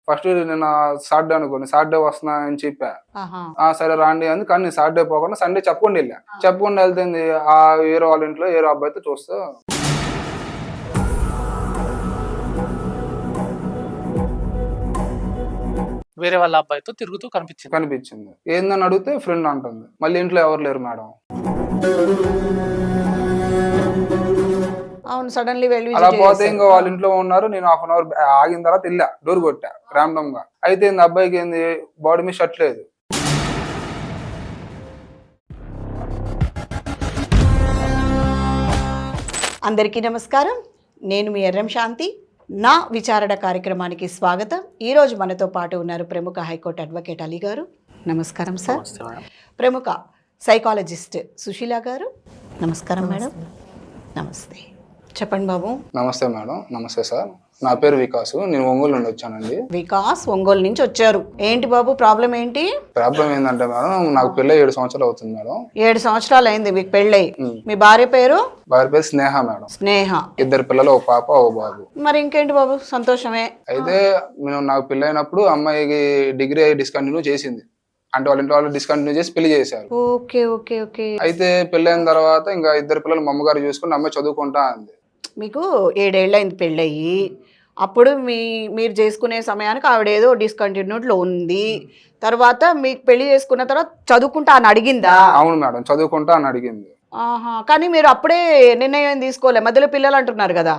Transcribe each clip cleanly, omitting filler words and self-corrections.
First నేను Saturday అనుకోని Saturday వస్తున్నా అని చెప్పా. ఆహా. సరే రాండి అని. కానీ నేను సాటర్డే పోకుండా సండే చెప్పకుండా వెళ్ళా. చెప్పకుండా వెళ్తుంది ఆ వేరే వాళ్ళ ఇంట్లో వేరే అబ్బాయితో చూస్తూ వేరే వాళ్ళ అబ్బాయితో తిరుగుతూ కనిపించింది. ఏందని అడిగితే ఫ్రెండ్ అంటుంది. మళ్ళీ ఇంట్లో ఎవరు లేరు మేడం. అవును, సడన్లీ వెళ్ళి అలా పోతే ఇంకా వాళ్ళ ఇంట్లో ఉన్నారు. నేను హాఫ్ అన్ అవర్ ఆగిన తర్వాత వెళ్ళా, డోర్ కొట్టా ర్యాండమ్ గా. అయితే అబ్బాయికి ఏంది బాడీ మీద షర్ట్ లేదు. అందరికీ నమస్కారం. నేను మీ ఎర్రం శాంతి. నా విచారణ కార్యక్రమానికి స్వాగతం. ఈరోజు మనతో పాటు ఉన్నారు ప్రముఖ హైకోర్టు అడ్వకేట్ అలీ గారు. నమస్కారం సార్. ప్రముఖ సైకాలజిస్ట్ సుశీల గారు. నమస్కారం మేడం. నమస్తే. చెప్పండి బాబు. నమస్తే మేడం. నమస్తే సార్. నా పేరు వికాస్. నేను ఒంగోలు నుండి వచ్చానండి. వికాస్ ఒంగోలు నుంచి వచ్చారు. ఏంటి బాబు ప్రాబ్లం ఏంటి? ప్రాబ్లం ఏంటంటే మేడం, నాకు పెళ్ళి 7 సంవత్సరాలు అవుతుంది మేడం. 7 సంవత్సరాలు అయింది మీకు పెళ్ళై. మీ భార్య పేరు? భార్య పేరు స్నేహ మేడం. స్నేహ. 2 పిల్లలు, ఒక పాప ఒక బాబు. మరి ఇంకేంటి బాబు, సంతోషమే. అయితే నాకు పెళ్ళైనప్పుడు అమ్మాయికి డిగ్రీ డిస్కంటిన్యూ చేసింది. అంటే వాళ్ళ ఇంట్లో వాళ్ళు డిస్కంటిన్యూ చేసి పెళ్లి చేశారు. Okay okay okay. అయితే పెళ్ళైన తర్వాత ఇంకా 2 పిల్లలు మా అమ్మగారు చూసుకుని అమ్మాయి చదువుకుంటా అంది. మీకు 7 ఏళ్ళు అయింది పెళ్ళయ్యి. అప్పుడు మీరు చేసుకునే సమయానికి ఆవిడ ఏదో డిస్కంటిన్యూడ్లో ఉంది. తర్వాత మీకు పెళ్లి చేసుకున్న తర్వాత చదువుకుంటా అని అడిగిందా? అవును మేడం, చదువుకుంటా అని అడిగింది. ఆహా. కానీ మీరు అప్పుడే నిర్ణయం తీసుకోలే? మధ్యలో పిల్లలు అంటున్నారు కదా.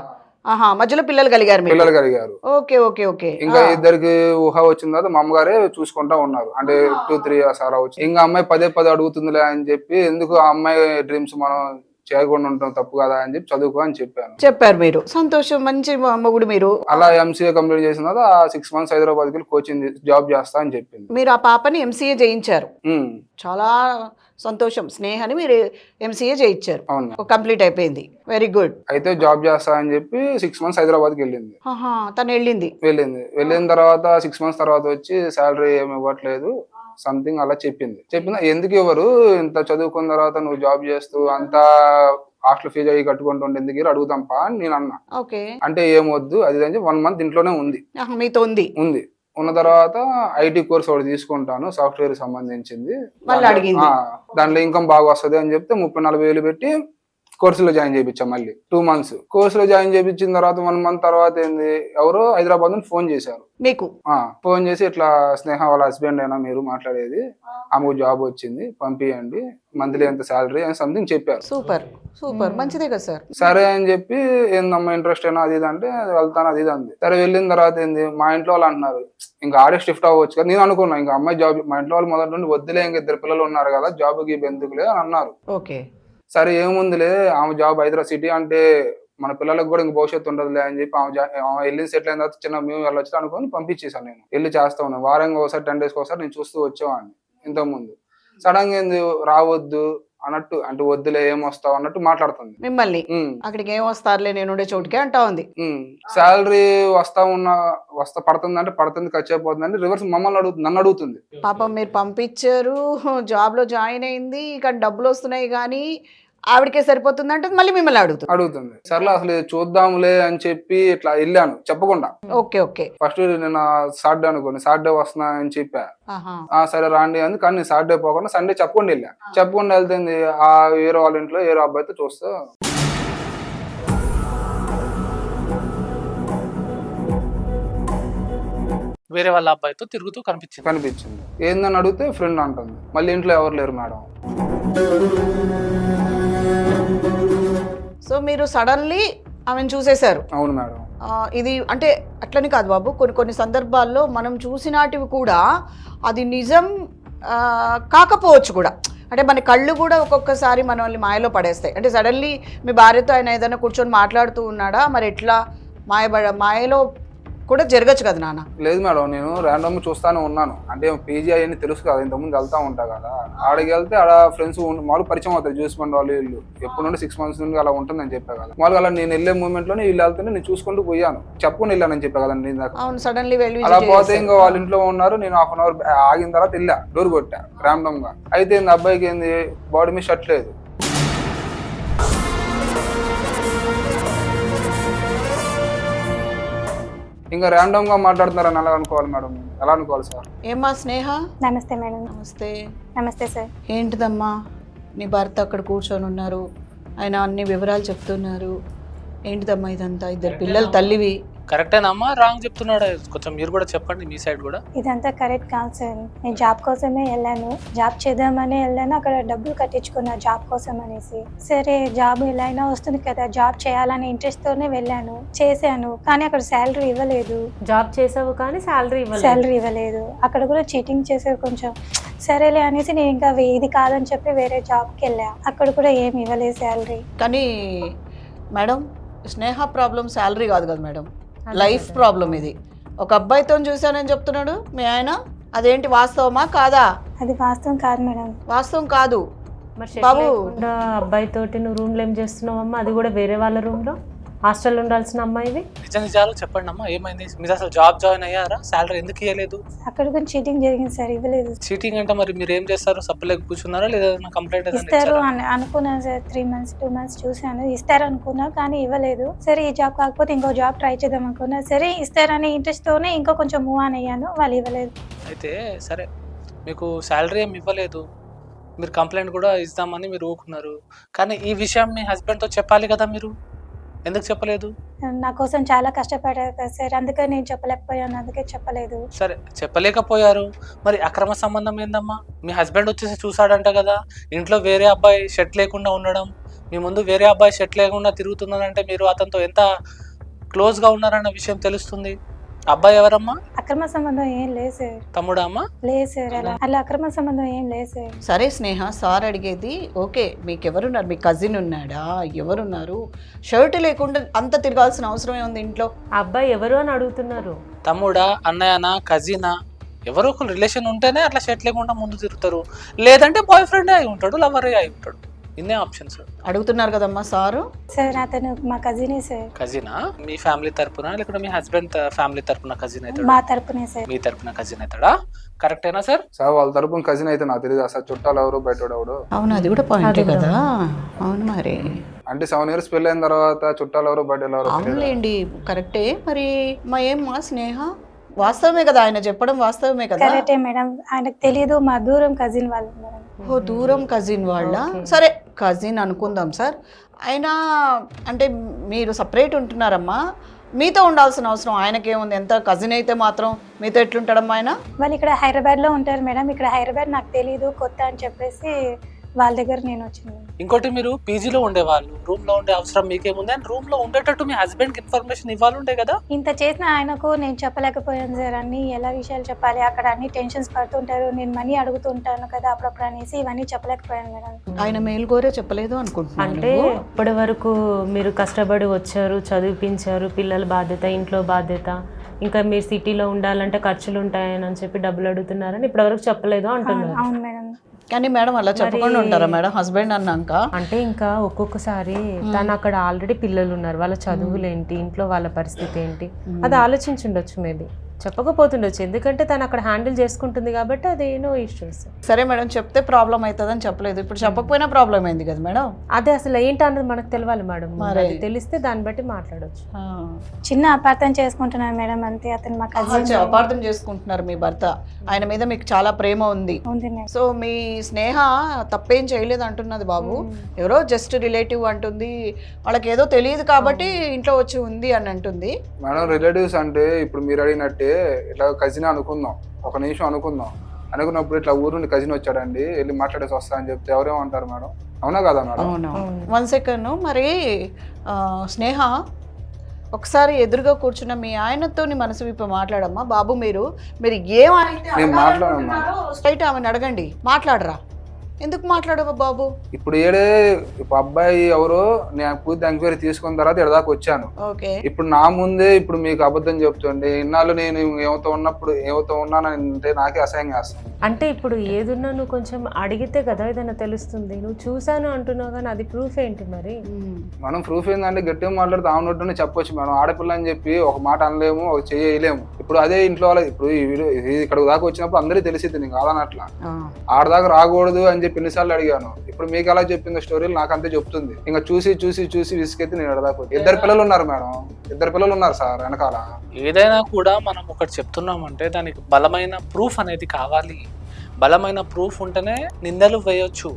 ఆహా, మధ్యలో పిల్లలు కలిగారు. పిల్లలు కలిగారు. Okay okay okay. ఇంకా 2కి ఊహ వచ్చిన తర్వాత మా అమ్మగారే చూసుకుంటా ఉన్నారు. అంటే 2-3 years అలా వచ్చి ఇంకా అమ్మాయి పదే అడుగుతుందిలే అని చెప్పి, ఎందుకు ఆ అమ్మాయి డ్రీమ్స్ మనం చేయకుండా ఉంటాం తప్పు కదా అని చెప్పి చదువుకో అని చెప్పారు మీరు. సంతోషం, మంచి మొగుడు మీరు. అలా ఎంసీఏ కంప్లీట్ చేసిన తర్వాత 6 months హైదరాబాద్కి వెళ్ళి కోచింగ్ జాబ్ చేస్తా అని చెప్పింది. మీరు ఆ పాపని ఎంసీఏ చేయించారు. చాలా సంతోషం. స్నేహని మీరు ఎంసీఏ చేయించారు. కంప్లీట్ అయిపోయింది. Very good. అయితే జాబ్ చేస్తా అని చెప్పి 6 months హైదరాబాద్కి వెళ్ళింది. తను వెళ్ళిన తర్వాత 6 months తర్వాత వచ్చి శాలరీ ఏమి ఇవ్వట్లేదు సంథింగ్ అలా చెప్పింది. ఎందుకు ఇవ్వరు, ఇంత చదువుకున్న తర్వాత నువ్వు జాబ్ చేస్తూ అంతా హాస్టల్ ఫీజు అయ్యి కట్టుకుంటుంటే ఎందుకు అడుగుతాంపా అని నేను అన్నా. అంటే ఏమొద్దు అది అని 1 month ఇంట్లోనే ఉంది. మీతో ఉంది. ఉన్న తర్వాత ఐటీ కోర్స్ ఒకటి తీసుకుంటాను, సాఫ్ట్వేర్ సంబంధించింది. దాంట్లో ఇన్కమ్ బాగా వస్తుంది అని చెప్తే 30-40 వేలు పెట్టి కోర్సులో జాయిన్ చేయించాం. మళ్ళీ 2 months కోర్సులో జాయిన్ చేయించిన తర్వాత 1 month తర్వాత ఏంది, ఎవరో హైదరాబాద్ నుంచి ఫోన్ చేశారు మీకు. ఫోన్ చేసి ఇట్లా స్నేహ వాళ్ళ హస్బెండ్ అయినా మీరు మాట్లాడేది, ఆమెకు జాబ్ వచ్చింది పంపియండి, మంత్లీ ఎంత శాలరీ అని సంథింగ్ చెప్పారు. సూపర్ మంచిదే కదా సార్. సరే అని చెప్పి ఏందమ్మా ఇంట్రెస్ట్ అయినా అది ఇది అంటే వెళ్తాను అది ఇది అంది. సరే వెళ్ళిన తర్వాత ఏంది, మా ఇంట్లో వాళ్ళు అంటున్నారు ఇంకా ఆడే షిఫ్ట్ అవ్వచ్చు కదా. నేను అనుకున్నా ఇంకా అమ్మాయి జాబ్, మా ఇంట్లో వాళ్ళు మొదటి నుండి వద్దులే ఇంకా 2 పిల్లలు ఉన్నారు కదా జాబ్కి ఎందుకులే అని అన్నారు. సరే ఏముందిలే, ఆమె జాబ్ హైదరాబాద్ సిటీ అంటే మన పిల్లలకు కూడా ఇంక భవిష్యత్తు ఉండదులే అని చెప్పి ఆమె వెళ్ళి సెటిల్ అయిన తర్వాత చిన్న మేము వెళ్ళొచ్చు అనుకుని పంపించేసాను. నేను వెళ్ళి చేస్తా ఉన్నాను. వారంగా ఒకసారి 10 days ఒకసారి నేను చూస్తూ వచ్చేవాడిని. ఇంతకుముందు సడన్ గా ఏంది రావద్దు అన్నట్టు, అంటే వద్దులే ఏమొస్తావు అన్నట్టు మాట్లాడుతుంది మిమ్మల్ని. అక్కడికి ఏం వస్తారులే నేను ఉండే చోటుకే అంటా ఉంది. శాలరీ వస్తా పడుతుంది అంటే పడుతుంది, ఖర్చు అయిపోతుంది అంటే రివర్స్ నన్ను అడుగుతుంది. పాపం మీరు పంపించారు, జాబ్ లో జాయిన్ అయింది, ఇక్కడ డబ్బులు వస్తున్నాయి కానీ ఆవిడకే సరిపోతుంది అంటే మళ్ళీ మిమ్మల్ని అడుగుతుంది. సర్లే అసలు చూద్దాంలే అని చెప్పి ఇట్లా వెళ్ళాను చెప్పకుండా. ఓకే. ఫస్ట్ నేను సాటర్డే అనుకోని సాటర్డే వస్తున్నా అని చెప్పా. సరే రాండి అని. కానీ నేను సాటర్డే పోకుండా సండే చెప్పకుండా వెళ్ళా. చెప్పకుండా వెళ్తుంది ఆ వేరే వాళ్ళ ఇంట్లో వేరే అబ్బాయితో చూస్తూ వేరే వాళ్ళ అబ్బాయితో తిరుగుతూ కనిపించింది. ఏందని అడిగితే ఫ్రెండ్ అంటుంది. మళ్ళీ ఇంట్లో ఎవరు లేరు మేడం. సో మీరు సడన్లీ ఆమెను చూసేశారు. అవును మేడం. ఇది అంటే అట్లని కాదు బాబు, కొన్ని సందర్భాల్లో మనం చూసినాటివి కూడా అది నిజం కాకపోవచ్చు కూడా. అంటే మన కళ్ళు కూడా ఒక్కొక్కసారి మనల్ని మాయలో పడేస్తాయి. అంటే సడన్లీ మీ భార్యతో ఆయన ఏదైనా కూర్చొని మాట్లాడుతూ ఉన్నాడా, మరి ఎట్లా మాయలో కూడా జరగచ్చు కదా నాన్న? లేదు మేడం, నేను ర్యాండమ్ చూస్తానే ఉన్నాను. అంటే పీజీ అవన్నీ తెలుసు కదా, ఇంతకుముందు వెళ్తా ఉంటా కదా. ఆడికి వెళ్తే ఆడ ఫ్రెండ్స్ వాళ్ళు పరిచయం అవుతారు, చూసుకుని వాళ్ళు వీళ్ళు ఎప్పుడు నుండి 6 months నుండి అలా ఉంటుందని చెప్పా కదా. వాళ్ళు అలా నేను వెళ్ళే మూమెంట్ లోనే వీళ్ళు వెళ్తుంటే నేను చూసుకుంటూ పోయాను, చెప్పుకుని వెళ్ళానని చెప్పా కదండి. అవును, సడన్లీ వెళ్ళి అలా పోతే ఇంకా వాళ్ళ ఇంట్లో ఉన్నారు. నేను హాఫ్ అన్ అవర్ ఆగిన తర్వాత వెళ్ళా, డోర్ కొట్టా ర్యాండమ్ గా. అయితే అబ్బాయికి ఏంది బాడీ మీద షర్ట్ లేదు. ఇంకా ర్యాండమ్ గా మాట్లాడుతున్నారని ఎలా అనుకోవాలి మేడం? ఎలా అనుకోవాలి సార్? ఏమ్మా స్నేహ? నమస్తే మేడం. నమస్తే. నమస్తే సార్. ఏంటిదమ్మా నీ భర్త అక్కడ కూర్చొని ఉన్నారు, ఆయన అన్ని వివరాలు చెప్తున్నారు, ఏంటిదమ్మా ఇదంతా? ఇద్దరు పిల్లలు తల్లివి. కరెక్టేనా అమ్మా, రాంగ్ చెప్తున్నాడా? కొంచెం మీరు కూడా చెప్పండి, మీ సైడ్ కూడా. ఇదంతా కరెక్ట్ కాదు సార్. నేను జాబ్ కోసమే వెళ్ళాను, జాబ్ చేద్దామని వెళ్ళాను, అక్కడ డబ్బులు కట్టించుకున్నా జాబ్ కోసం అనేసి. సరే జాబ్ ఎలా అయినా వస్తుంది కదా, జాబ్ చేయాలనే ఇంట్రెస్ట్ తోనే వెళ్ళాను, చేశాను. కానీ అక్కడ శాలరీ ఇవ్వలేదు. జాబ్ చేసావు కానీ శాలరీ ఇవ్వలేదు. అక్కడ కూడా చీటింగ్ చేసేది కొంచెం. సరేలే అనేసి నేను ఇంకా ఇది కాదని చెప్పి వేరే జాబ్కి వెళ్ళా, అక్కడ కూడా ఏమి ఇవ్వలేదు శాలరీ. కానీ మేడం, స్నేహ ప్రాబ్లం శాలరీ కాదు కదా మేడం, లైఫ్ ప్రాబ్లం ఇది. ఒక అబ్బాయితో చూశానని చెప్తున్నాడు మీ ఆయన, అదేంటి వాస్తవమా కాదా? అది వాస్తవం కాదు మేడం. వాస్తవం కాదు మరి బాబు. అబ్బాయి తోటి నువ్వు రూమ్ లో ఏం చేస్తున్నావు అమ్మా? అది కూడా వేరే వాళ్ళ రూమ్ లో, హాస్టల్లో ఉండాల్సిన అమ్మాయివి. నిజాలు చెప్పండి అమ్మా, ఏమైంది? మీరు అసలు జాబ్ జాయిన్ అయ్యారా? శాలరీ ఎందుకు ఇవ్వలేదు? అక్కడ కూడా చీటింగ్ జరిగింది సార్, ఇవ్వలేదు. చీటింగ్ అంటే మరి మీరు ఏం చేస్తారు? సబ్బులేక కూర్చున్నారా లేదా కంప్లైంట్ ఇస్తారు అనుకున్నాను సార్. 3 months 2 months చూసాను, ఇస్తారు అనుకున్నా కానీ ఇవ్వలేదు. సరే ఈ జాబ్ కాకపోతే ఇంకో జాబ్ ట్రై చేద్దాం అనుకున్నా. సరే ఇస్తారనే ఇంట్రెస్ట్ తోనే ఇంకో కొంచెం మూవ్ ఆన్ అయ్యాను, వాళ్ళు ఇవ్వలేదు. అయితే సరే, మీకు శాలరీ ఏమి ఇవ్వలేదు, మీరు కంప్లైంట్ కూడా ఇద్దామని మీరు ఊరుకున్నారు. కానీ ఈ విషయం మీ హస్బెండ్తో చెప్పాలి కదా, మీరు ఎందుకు చెప్పలేదు? నా కోసం చాలా కష్టపడారు కదా సార్, అందుకే నేను చెప్పలేకపోయాను, అందుకే చెప్పలేదు. సరే చెప్పలేకపోయారు, మరి అక్రమ సంబంధం ఏందమ్మా? మీ హస్బెండ్ వచ్చేసి చూసాడంట కదా, ఇంట్లో వేరే అబ్బాయి షర్ట్ లేకుండా ఉండడం, మీ ముందు వేరే అబ్బాయి షర్ట్ లేకుండా తిరుగుతున్నాడంటే మీరు అతనితో ఎంత క్లోజ్గా ఉన్నారన్న విషయం తెలుస్తుంది. అబ్బాయి ఎవరమ్మా? అక్రమ సంబంధం ఏం లేదు సార్. తమ్ముడా అమ్మా? లేదు సార్, అలా అక్రమ సంబంధం ఏం లేదు సార్. సరే స్నేహ, సార్ అడిగేది ఓకే, మీకు ఎవరున్నారు? మీ కజిన్ ఉన్నాడా? ఎవరున్నారు? షర్ట్ లేకుండా అంత తిరగాల్సిన అవసరం ఏముంది ఇంట్లో? ఆ అబ్బాయి ఎవరు అని అడుగుతున్నారు. తమ్ముడా, అన్నయ్యనా, కజినా, ఎవరో ఒక రిలేషన్ ఉంటేనే అట్లా షర్ట్ లేకుండా ముందు తిరుగుతారు. లేదంటే బాయ్ ఫ్రెండే అయి ఉంటాడు, లవరే అయి ఉంటాడు. ఇన్నే ఆప్షన్స్ అడుగుతున్నారు కదమ్మా సారు. సార్ అతను మా కజినే సార్. కజినా? మీ ఫ్యామిలీ తరపున లేకుంటే మీ హస్బెండ్ ఫ్యామిలీ తరపున కజిన్ అవుతాడు? మా తరపునే సార్. మీ తరపున కజిన్ అవుతాడా? కరెక్టేనా సార్? సార్ వాళ్ళ తరపున కజిన్ అయితే నాకు తెలియదు అసలు, చుట్టాలు ఎవరు బయట ఎవడు. అవును, అది కూడా పాయింటే కదా. అవును మరి, అంటే 7 years పెళ్ళి అయిన తర్వాత చుట్టాలు ఎవరు బయట ఎవరు? అవునులేండి, కరెక్టే. మరి మా ఏమ్మా స్నేహ, వాస్తవమే కదా ఆయన చెప్పడం, వాస్తవమే కదా. కరెక్టే మేడం, ఆయనకు తెలియదు, మా దూరం కజిన్ వాళ్ళు మేడం. ఓ దూరం కజిన్ వాళ్ళ. సరే కజిన్ అనుకుందాం సార్. అయినా అంటే మీరు సపరేట్ ఉంటున్నారమ్మా, మీతో ఉండాల్సిన అవసరం ఆయనకేముంది? ఎంత కజిన్ అయితే మాత్రం మీతో ఎట్లుంటాడమ్మా ఆయన? వాళ్ళు ఇక్కడ హైదరాబాద్లో ఉంటారు మేడం, ఇక్కడ హైదరాబాద్ నాకు తెలియదు, కొత్త అని చెప్పేసి వాళ్ళ దగ్గర నేను వచ్చింది. ఇంకోటి, మీరు పీజీలో ఉండేవాళ్ళు, రూమ్ లో ఉండే అవసరం మీకేముంది? అండ్ రూమ్ లో ఉండేటట్టు మీ హస్బెండ్ కి ఇన్ఫర్మేషన్ ఇవ్వాలి ఉండే కదా. ఇంత చేసిన ఆయనకు నేను చెప్పలేకపోయాను సార్. అన్ని ఎలా విషయాలు చెప్పాలి, అక్కడ అన్ని టెన్షన్స్ పడుతుంటారు, నేను మనీ అడుగుతుంటాను కదా అప్పుడప్పుడు అనేసి ఇవన్నీ చెప్పలేకపోయాను మేడం. ఆయన మేలు కోరే చెప్పలేదు అనుకుంటున్నాను. అంటే ఇప్పటి వరకు మీరు కష్టపడి వచ్చారు, చదివించారు, పిల్లల బాధ్యత, ఇంట్లో బాధ్యత, ఇంకా మీరు సిటీలో ఉండాలంటే ఖర్చులు ఉంటాయని చెప్పి డబ్బులు అడుగుతున్నారని ఇప్పటివరకు చెప్పలేదు అంటున్నారు. అవును మేడం. కానీ మేడం అలా చెప్పకుండా ఉంటారా మేడం హస్బెండ్ అన్నాక? అంటే ఇంకా ఒక్కొక్కసారి తను అక్కడ ఆల్రెడీ పిల్లలు ఉన్నారు, వాళ్ళ చదువులు ఏంటి, ఇంట్లో వాళ్ళ పరిస్థితి ఏంటి, అది ఆలోచించుండొచ్చు. మేబీ చెప్పకపోతుండొచ్చు, ఎందుకంటే తను అక్కడ హ్యాండిల్ చేసుకుంటుంది కాబట్టి అది నో ఇష్యూస్. సరే మేడం, చెప్తే ప్రాబ్లం అవుతుందని చెప్పలేదు, ఇప్పుడు చెప్పకపోయినా ప్రాబ్లం అయింది కదా మేడం. అదే అసలు ఏంటి అన్నది మనకు తెలియాలి మేడం, అది తెలిస్తే దాన్ని బట్టి మాట్లాడొచ్చు. చిన్న అపార్థం చేసుకుంటున్నాను మేడం, అంతే. అతను మా కజిన్. అపార్థం చేసుకుంటున్నారు మీ భర్త, ఆయన మీద మీకు చాలా ప్రేమ ఉంది. సో మీ స్నేహ తప్పేం చేయలేదు అంటున్నది బాబు, ఎవరో జస్ట్ రిలేటివ్ అంటుంది, వాళ్ళకి ఏదో తెలియదు కాబట్టి ఇంట్లో వచ్చి ఉంది అని అంటుంది. మేడం రిలేటివ్స్ అంటే ఇప్పుడు మీరు అడిగినట్టే ఇట్లా కజిన్ అనుకుందాం, ఒక నిమిషం అనుకుందాం. అనుకున్నప్పుడు ఇట్లా ఊరు నుండి కజిన్ వచ్చాడండి, వెళ్ళి మాట్లాడేసి వస్తా అని చెప్తే ఎవరేమంటారు మేడం? అవునా కదా మేడం? అవును. 1 second. మరి స్నేహ, ఒకసారి ఎదురుగా కూర్చున్న మీ ఆయనతో మనసు విప్ప మాట్లాడమ్మా. బాబు మీరు నేను మాట్లాడమ్మా. స్ట్రైట్ ఆమెను అడగండి, మాట్లాడరా? ఎందుకు మాట్లాడవు బాబు? ఇప్పుడు ఇప్పుడు అబ్బాయి ఎవరో నేను పూర్తి ఎంక్వైరీ తీసుకున్న తర్వాత ఇడదాకా వచ్చాను. ఓకే, ఇప్పుడు నా ముందే ఇప్పుడు మీకు అబద్ధం చెప్తుండే, ఇన్నాళ్ళు నేను ఏమవుతో ఉన్నానంటే నాకే అసహ్యం చేస్తాను. అంటే ఇప్పుడు ఏదున్నా నువ్వు కొంచెం అడిగితే కదా ఏదైనా తెలుస్తుంది. నువ్వు చూసాను అంటున్నావు కానీ అది ప్రూఫ్ ఏంటి మరి? మనం ప్రూఫ్ ఏంటంటే గట్టిగా మాట్లాడితే ఆమెనొట్టునే చెప్పొచ్చు మేడం. ఆడపిల్ల అని చెప్పి ఒక మాట అనలేము, ఒక చేయలేము. ఇప్పుడు అదే ఇంట్లో వాళ్ళ ఇప్పుడు ఈ వీడియో ఇక్కడ దాకా వచ్చినప్పుడు అందరికీ తెలిసింది, నేను కాదనట్లా. ఆడదాకా రాకూడదు అని చెప్పి ఎన్నిసార్లు అడిగాను. ఇప్పుడు మీకు ఎలా చెప్పింది స్టోరీలు నాకు అంతే చెప్తుంది. ఇంకా చూసి చూసి చూసి విసుకెత్తి నేను ఎడదాకు. 2 పిల్లలు ఉన్నారు మేడం, 2 పిల్లలు ఉన్నారు సార్ వెనకాల. ఏదైనా కూడా మనం ఒకటి చెప్తున్నామంటే దానికి బలమైన ప్రూఫ్ అనేది కావాలి. బలమైన ప్రూఫ్ ఉంటేనే నిందలు వేయొచ్చు.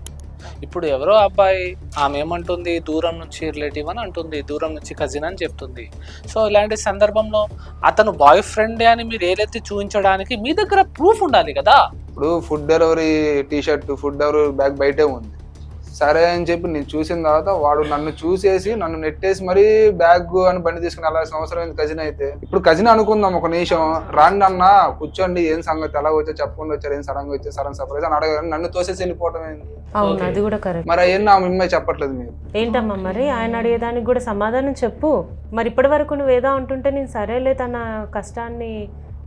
ఇప్పుడు ఎవరో అబ్బాయి, ఆమె ఏమంటుంది, దూరం నుంచి రిలేటివ్ అని అంటుంది, దూరం నుంచి కజిన్ అని చెప్తుంది. సో ఇలాంటి సందర్భంలో అతను బాయ్ ఫ్రెండే అని మీరు ఏదైతే చూపించడానికి మీ దగ్గర ప్రూఫ్ ఉండాలి కదా. ఇప్పుడు food delivery T-shirt, food delivery bag బయటే ఉంది. సరే అని చెప్పి నేను చూసిన తర్వాత వాడు నన్ను చూసేసి నన్ను నెట్టేసి మరీ బ్యాగ్ అని బండి తీసుకుని వెళ్ళాల్సిన అవసరం ఏంది కజిన్ అయితే. ఇప్పుడు కజిన్ అనుకుందాం ఒక నిమిషం, రాండి అన్న కూర్చోండి, ఏం సంగతి, ఎలా వచ్చా చెప్పకుండా వచ్చారు, ఏం సడన్ గా వచ్చారు, సడన్ సర్ప్రైజ్ అని అడగారు, నన్ను తోసేసి వెళ్ళిపోవటం ఏంది. అవును, అది కూడా కరెక్ట్. మరి అయ్యన్న ఆ మిమ్మల్ని చెప్పట్లేదు మీరు ఏంటమ్మా మరి ఆయన అడిగేదానికి కూడా సమాధానం చెప్పు. మరి ఇప్పటి వరకు నువ్వు ఏదో అంటుంటే నేను సరేలే తన కష్టాన్ని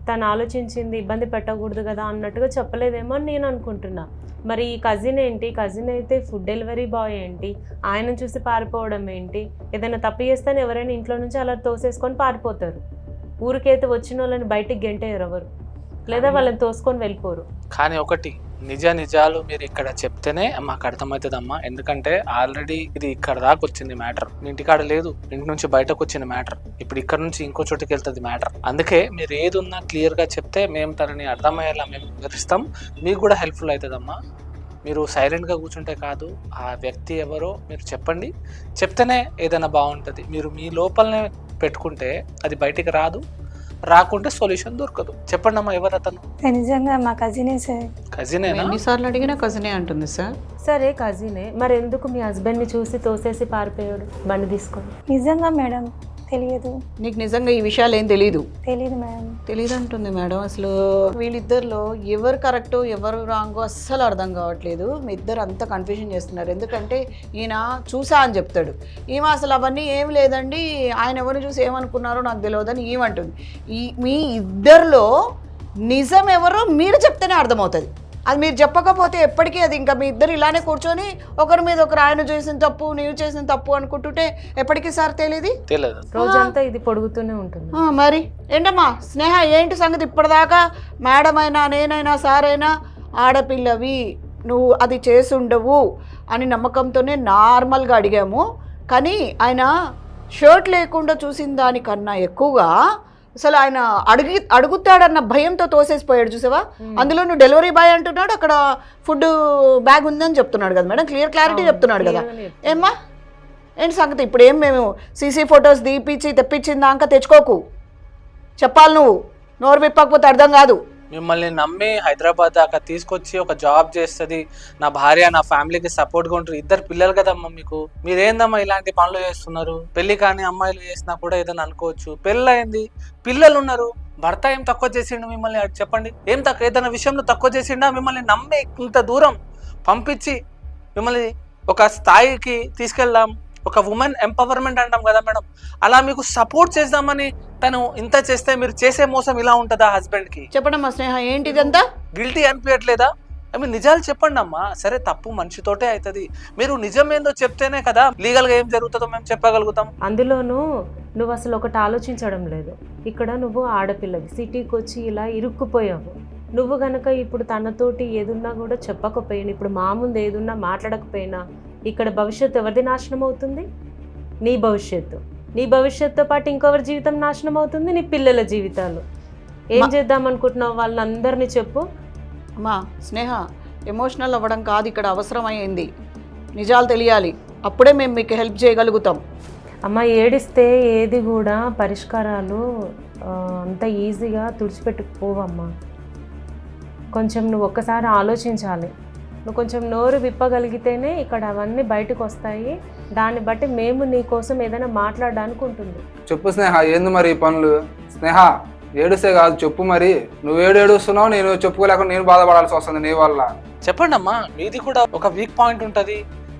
తను ఆలోచించింది, ఇబ్బంది పెట్టకూడదు కదా అన్నట్టుగా చెప్పలేదేమో అని నేను అనుకుంటున్నా. మరి ఈ కజిన్ ఏంటి, కజిన్ అయితే ఫుడ్ డెలివరీ బాయ్ ఏంటి, ఆయన చూసి పారిపోవడం ఏంటి? ఏదైనా తప్పు చేస్తేనే ఎవరైనా ఇంట్లో నుంచి అలా తోసేసుకొని పారిపోతారు. ఊరికైతే వచ్చిన వాళ్ళని బయటికి గెంటేయరు ఎవరు, లేదా వాళ్ళని తోసుకొని వెళ్ళిపోరు. కానీ ఒకటి నిజాలు మీరు ఇక్కడ చెప్తేనే మాకు అర్థమవుతుందమ్మా. ఎందుకంటే ఆల్రెడీ ఇది ఇక్కడ దాకా వచ్చింది మ్యాటర్, మీ ఇంటికాడ లేదు, ఇంటి నుంచి బయటకు వచ్చిన మ్యాటర్, ఇప్పుడు ఇక్కడ నుంచి ఇంకో చోటుకి వెళ్తుంది మ్యాటర్. అందుకే మీరు ఏది ఉన్నా క్లియర్గా చెప్తే మేము తనని అర్థమయ్యేలా మేము వివరిస్తాం, మీకు కూడా హెల్ప్ఫుల్ అవుతుందమ్మా. మీరు సైలెంట్గా కూర్చుంటే కాదు, ఆ వ్యక్తి ఎవరో మీరు చెప్పండి, చెప్తేనే ఏదైనా బాగుంటుంది. మీరు మీ లోపలనే పెట్టుకుంటే అది బయటికి రాదు, రాకుంటే సొల్యూషన్ దొరకదు. చెప్పండి అమ్మా, ఎవరు అతను? నిజంగా మా కజినే సార్. కజినేనా? ఎన్నిసార్లు అడిగినా కజినే అంటుంది సార్. సరే కజినే, మరి ఎందుకు మీ హస్బెండ్ని చూసి తోసేసి పారిపోయాడు బండి తీసుకొని? నిజంగా మేడం తెలియదు. నీకు నిజంగా ఈ విషయాలు ఏం తెలీదు? తెలీదు మేడం. తెలీదు అంటుంది మేడం. అసలు వీళ్ళిద్దరిలో ఎవరు కరెక్టో ఎవరు రాంగో అస్సలు అర్థం కావట్లేదు. మీ ఇద్దరు అంతా కన్ఫ్యూజన్ చేస్తున్నారు. ఎందుకంటే ఈయన చూసా అని చెప్తాడు, ఈమె అసలు అవన్నీ ఏం లేదండి, ఆయన ఎవరిని చూసి ఏమనుకున్నారో నాకు తెలియదని ఈమంటుంది. మీ ఇద్దరిలో నిజం ఎవరో మీరు చెప్తేనే అర్థమవుతుంది. అది మీరు చెప్పకపోతే ఎప్పటికీ అది ఇంకా మీ ఇద్దరు ఇలానే కూర్చొని ఒకరి మీద ఒకరు, ఆయన చేసిన తప్పు నీవు చేసిన తప్పు అనుకుంటుంటే ఎప్పటికీ సార్ తెలియదు. రోజంతా ఇది పొడుగుతూనే ఉంటుంది. మరి ఏంటమ్మా స్నేహ, ఏంటి సంగతి? ఇప్పటిదాకా మేడం అయినా నేనైనా సార్ అయినా ఆడపిల్లవి, నువ్వు అది చేసి ఉండవు అని నమ్మకంతోనే నార్మల్గా అడిగాము. కానీ ఆయన షర్ట్ లేకుండా చూసిన దానికన్నా ఎక్కువగా అసలు ఆయన అడుగుతాడన్న భయంతో తోసేసిపోయాడు. చూసావా? అందులో నువ్వు డెలివరీ బాయ్ అంటున్నాడు, అక్కడ ఫుడ్ బ్యాగ్ ఉందని చెప్తున్నాడు కదా మేడం, క్లారిటీ చెప్తున్నాడు కదా. ఏమ్మా ఏంటి సంగతి? ఇప్పుడు ఏం మేము సీసీ ఫొటోస్ తీపిచ్చి తెప్పించిందాక తెచ్చుకోకు, చెప్పాలి. నువ్వు నోరు విప్పకపోతే అర్థం కాదు. మిమ్మల్ని నమ్మి హైదరాబాద్ దాకా తీసుకొచ్చి ఒక జాబ్ చేస్తుంది, నా భార్య నా ఫ్యామిలీకి సపోర్ట్గా ఉంటారు, 2 పిల్లలు కదమ్మా మీకు. మీరేందమ్మా ఇలాంటి పనులు చేస్తున్నారు? పెళ్లి కానీ అమ్మాయిలు చేసినా కూడా ఏదైనా అనుకోవచ్చు, పెళ్ళయింది, పిల్లలు ఉన్నారు, భర్త ఏం తక్కువ చేసిండు మిమ్మల్ని? అది చెప్పండి, ఏం తక్కువ, ఏదైనా విషయంలో తక్కువ చేసిండా? మిమ్మల్ని నమ్మి ఇంత దూరం పంపించి మిమ్మల్ని ఒక స్థాయికి తీసుకెళ్దాం, ఒక ఉమెన్ ఎంపవర్మెంట్ అంటాం కదా మేడం, అలా మీకు సపోర్ట్ చేద్దామని తను ఇంత చేస్తే మీరు చేసే మోసం ఇలా ఉంటుందా హస్బెండ్కి? చెప్పండమ్మా స్నేహ, ఏంటిదంతా? గిల్టీ అనిపించట్లేదా? మీరు నిజాలు చెప్పండి అమ్మా. సరే తప్పు మనిషితోటే అవుతుంది, మీరు నిజం ఏందో చెప్తేనే కదా లీగల్గా ఏం జరుగుతుందో మేము చెప్పగలుగుతాం. అందులోనూ నువ్వు అసలు ఒకటి ఆలోచించడం లేదు. ఇక్కడ నువ్వు ఆడపిల్లవి, సిటీకి వచ్చి ఇలా ఇరుక్కుపోయావు. నువ్వు గనక ఇప్పుడు తనతోటి ఏదున్నా కూడా చెప్పకపోయినా, ఇప్పుడు మా ముందు ఏదున్నా మాట్లాడకపోయినా ఇక్కడ భవిష్యత్తు ఎవరిది నాశనం అవుతుంది? నీ భవిష్యత్తు. నీ భవిష్యత్తుతో పాటు ఇంకొకరి జీవితం నాశనం అవుతుంది, నీ పిల్లల జీవితాలు. ఏం చేద్దాం అనుకుంటున్నావు? వాళ్ళందరినీ చెప్పు. అమ్మా స్నేహ, ఎమోషనల్ అవ్వడం కాదు ఇక్కడ అవసరమైంది, నిజాలు తెలియాలి, అప్పుడే మేము మీకు హెల్ప్ చేయగలుగుతాం. అమ్మ ఏడిస్తే ఏది కూడా పరిష్కారాలు అంత ఈజీగా తుడిచిపెట్టుకుపోవమ్మా. కొంచెం నువ్వు ఒక్కసారి ఆలోచించాలి. నువ్వు కొంచెం నోరు విప్పగలిగితేనే ఇక్కడ అవన్నీ బయటకు వస్తాయి. దాన్ని బట్టి మేము నీ కోసం ఏదైనా మాట్లాడడానికి ఉంటుంది. చెప్పు స్నేహ, ఏంది మరి ఈ పనులు? స్నేహ ఏడుస్తే కాదు, చెప్పు మరి. నువ్వు ఏడుస్తున్నావు, నేను చెప్పుకోలేకుండా నేను బాధపడాల్సి వస్తుంది నీ వల్ల. చెప్పండి అమ్మా, మీది కూడా ఒక వీక్ పాయింట్ ఉంటుంది,